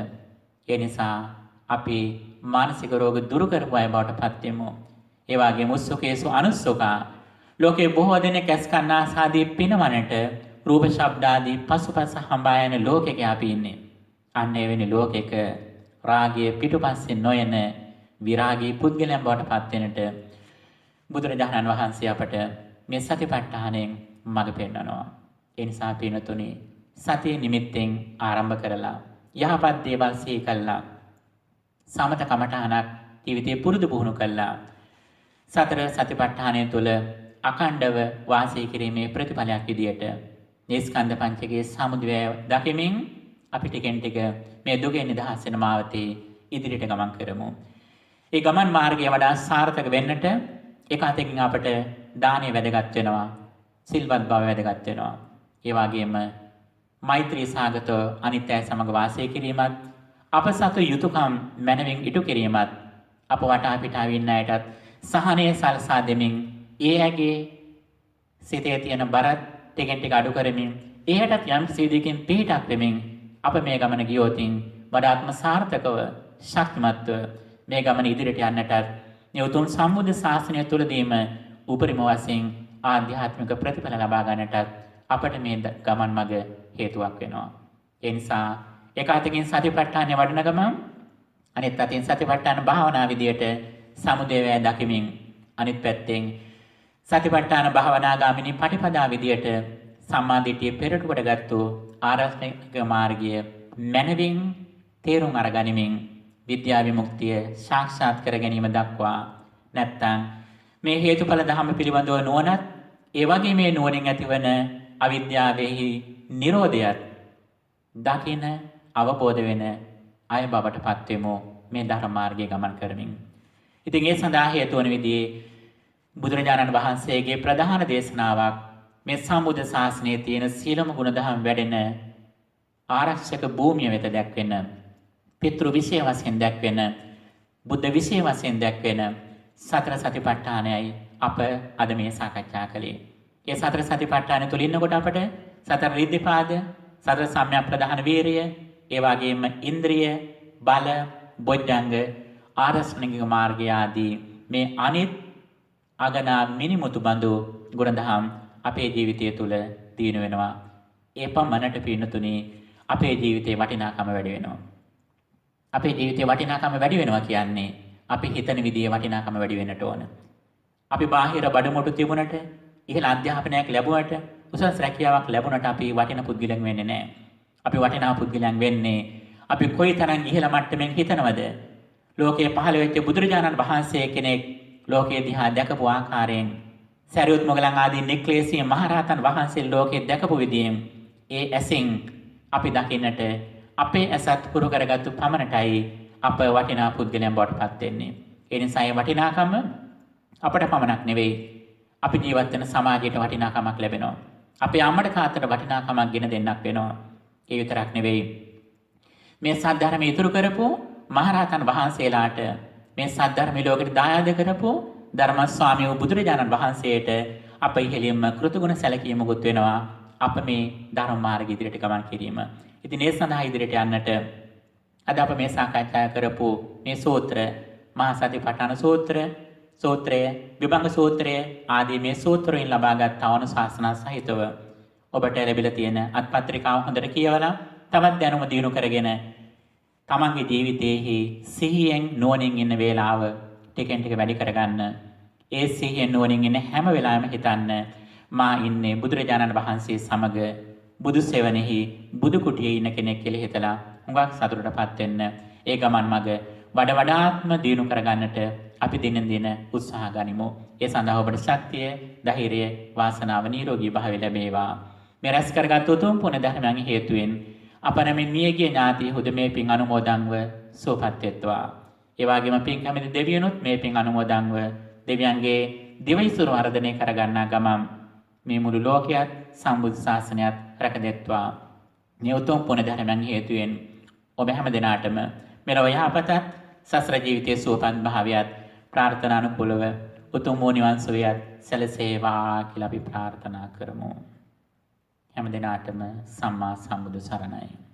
ඒ නිසා අපි මානසික රෝග දුරු කරපු අය බවට පත් වෙමු. ඒ වගේම උස්සුකේසු අනුස්සුකා. ලෝකේ බොහෝ දෙනෙක් ඇස් කන් ආසාදී පිනවනට රූප ශබ්ද ආදී පසුපස හඹා යන ලෝකෙක අපි ඉන්නේ. අන්න එවැනි ලෝකෙක රාගයේ පිටුපස්සේ නොයන විරාගී පුද්ගලයන් බවට පත් වෙනට බුදුරජාණන් වහන්සේ අපට මේ සතිපට්ඨානෙන් මඟ පෙන්වනවා. ඒ නිසා පින්තුනි, සතිය නිමිත්තෙන් ආරම්භ කරලා යහපත් දේවල් සිහි කළා, සමත කමඨහනක් ජීවිතේ පුරුදු පුහුණු කළා, සතර සතිපට්ඨානය තුළ අඛණ්ඩව වාසය කිරීමේ ප්‍රතිඵලයක් විදියට මේ ස්කන්ධ පංචකයේ සමුදය දකිමින් අපි ටිකෙන් ටික මේ දුකෙන් නිදහස් වෙන මාවතේ ඉදිරියට ගමන් කරමු. ඒ ගමන් මාර්ගය වඩා සාර්ථක වෙන්නට එක අතකින් අපට දානීය වැදගත් වෙනවා, සිල්වත් බව වැදගත් වෙනවා. ඒ වගේම මෛත්‍රී සාගත අනිත් අය සමග වාසය කිරීමත්, අප සතු යුතුයකම් මනවින් ඉටු කිරීමත්, අප වටා පිටාව ඉන්න අයටත් සහනය සලසා දෙමින් ඒ ඇගේ සිතේ තියෙන බරත් ටිකෙන් ටික අඩු කරමින් එයටත් යම් සීදීකින් පිටක් වෙමින් අප මේ ගමන ගියොතින් වඩාත්ම සාර්ථකව, ශක්තිමත්ව මේ ගමන ඉදිරියට යන්නටත් මේ උතුම් සම්බුද්ධ ශාසනය තුළදීම උපරිම වශයෙන් ආධ්‍යාත්මික ප්‍රතිඵල ලබා ගන්නටත් අපට මේ ගමන් මඟ හේතුවක් වෙනවා. ඒ නිසා එක අතකින් සතිපට්ඨානය වඩන ගමන් අනිත් අතින් සතිපට්ඨාන භාවනා විදියට සමුදේවය දකිමින්, අනිත් පැත්තෙන් සතිපට්ඨාන භාවනා ගාමිනී පටිපදා විදියට සම්මා දිට්ඨිය පෙරට කොටගත්තු ආරෂ්ඨික මාර්ගය මනවින් තේරුම් අරගනිමින් විද්‍යා විමුක්තිය සාක්ෂාත් කර ගැනීම දක්වා, නැත්තම් මේ හේතුඵල ධර්ම පිළිබඳව නුවණත්, ඒ වගේ මේ නුවණින් ඇතිවන අවිද්‍යාවෙහි නිරෝධයත් දකින අවබෝධ වෙන අය බවට පත් වෙමු මේ ධර්ම මාර්ගයේ ගමන් කරමින්. ඉතින් ඒ සඳහා හේතු වන විදිහේ බුදුරජාණන් වහන්සේගේ ප්‍රධාන දේශනාවක් මේ සම්බුද්ධ ශාසනයේ තියෙන සීලම ගුණධම් වැඩෙන ආරක්ෂක භූමිය වෙත දැක්වෙන, පිතෘ විශේෂ වශයෙන් දැක්වෙන, බුද්ධ විශේෂ වශයෙන් දැක්වෙන සතර සතිපට්ඨානයයි අප අද මේ සාකච්ඡා කළේ. ඒ සතර සතිපට්ඨාන තුළ ඉන්නකොට අපට සතර ඍද්ධිපාද, සතර සම්‍යක් ප්‍රධාන වීරිය, ඒ වගේම ඉන්ද්‍රිය, බල, බොජ්ජංග, ආරස්ණික මාර්ගය ආදී මේ අනිත් අගනා මිනිමුතු බඳු ගුණධම් අපේ ජීවිතය තුළ දිනු වෙනවා. ඒ පමණට පින්නතුනි අපේ ජීවිතේ වටිනාකම වැඩි වෙනවා. අපේ ජීවිතේ වටිනාකම වැඩි වෙනවා කියන්නේ අපි හිතන විදිහේ වටිනාකම වැඩි වෙන්නට ඕන. අපි බාහිර බඩමුට්ටු තිබුණට, ඉහළ අධ්‍යාපනයක් ලැබුවට, උසස් රැකියාවක් ලැබුණට අපි වටිනා පුද්ගලයන් වෙන්නේ නැහැ. අපි වටිනා පුද්ගලයන් වෙන්නේ අපි කොයිතරම් ඉහළ මට්ටමින් හිතනවද? ලෝකයේ පහළ වෙච්ච බුදුරජාණන් වහන්සේ කෙනෙක් ලෝකයේ දිහා දැකපු ආකාරයෙන්, සරියුත් මොගලන් ආදී නික්ලේශී මහරහතන් වහන්සේ ලෝකයේ දැකපු විදියෙන් ඒ ඇසින් අපි දකින්නට අපේ ඇසත් පුරු කරගත්තු පමණටයි අප වටිනා පුද්ගලයන් බවට පත් වෙන්නේ. ඒ නිසා ඒ වටිනාකම අපට පමණක් නෙවෙයි, අපි ජීවත් වෙන සමාජයට වටිනාකමක් ලැබෙනවා. අපේ අම්මට තාත්තට වටිනාකමක් ගෙන දෙන්නක් වෙනවා. ඒ විතරක් නෙවෙයි, මේ සද්ධර්මය ඉතුරු කරපු මහරහතන් වහන්සේලාට, මේ සද්ධර්මය ලෝකෙට දායාද කරපු ධර්මස්වාමී වූ බුදුරජාණන් වහන්සේට අප ඉහෙලින්ම කෘතගුණ සැලකීමකුත් වෙනවා. අප මේ ධර්ම මාර්ගය ඉදිරියට ගමන් කිරීම. ඉතින් ඒ සඳහා ඉදිරියට යන්නට අද අප මේ සාකච්ඡා කරපු මේ සූත්‍ර, මහා සතිපට්ඨාන සූත්‍රය, විභංග සූත්‍රය ආදී මේ සූත්‍රයෙන් ලබාගත් අනුශාසනා සහිතව ඔබට ලැබිලා තියෙන අත්පත්‍රිකාව හොඳට කියවලා තවත් දැනුම දියුණු කරගෙන තමන්ගේ ජීවිතයේහි සිහියෙන් නුවණින් ඉන්න වේලාව ටිකෙන් ටික වැඩි කරගන්න. ඒ සිහියෙන් නුවණින් ඉන්න හැම වෙලාවෙම හිතන්න, මා ඉන්නේ බුදුරජාණන් වහන්සේ සමග බුදු සෙවණෙහි බුදු කුටියේ ඉන්න කෙනෙක් කියලා හිතලා හුඟක් සතුටටපත් වෙන්න. ඒ ගමන් මඟ වඩාත්ම දියුණු කරගන්නට අපි දිනෙන් දින උත්සාහ ගනිමු. ඒ සඳහා ඔබට ශක්තිය, ධෛර්යය, වාසනාව, නිරෝගී භාවය ලැබේවා. මේ රැස් කරගත් උතුම් පුණ්‍ය ධර්මයන් හේතුවෙන් අපනමින් මියගිය ඥාති හුද මේ පින් අනුමෝදන්ව සුවපත් වෙත්වා. ඒ වගේම පින් කැමති දෙවියනුත් මේ පින් අනුමෝදන්ව දෙවියන්ගේ දිවයිසුරු වර්ධනය කරගන්නා ගමන් මේ මුළු ලෝකයත් සම්බුද්ධ ශාසනයත් රැකදෙත්වා. මේ උතුම් පුණ්‍ය ධර්මයන් හේතුවෙන් ඔබ හැම දිනාටම මෙලොව යහපතත්, සසර ජීවිතයේ සුවපත් භාවයත් ප්‍රාර්ථනා අනුකූලව උතුම් වූ නිවන් සුවයත් සැලසේවා කියලා අපි ප්‍රාර්ථනා කරමු. හැම දිනාටම සම්මා සම්බුදු සරණයි.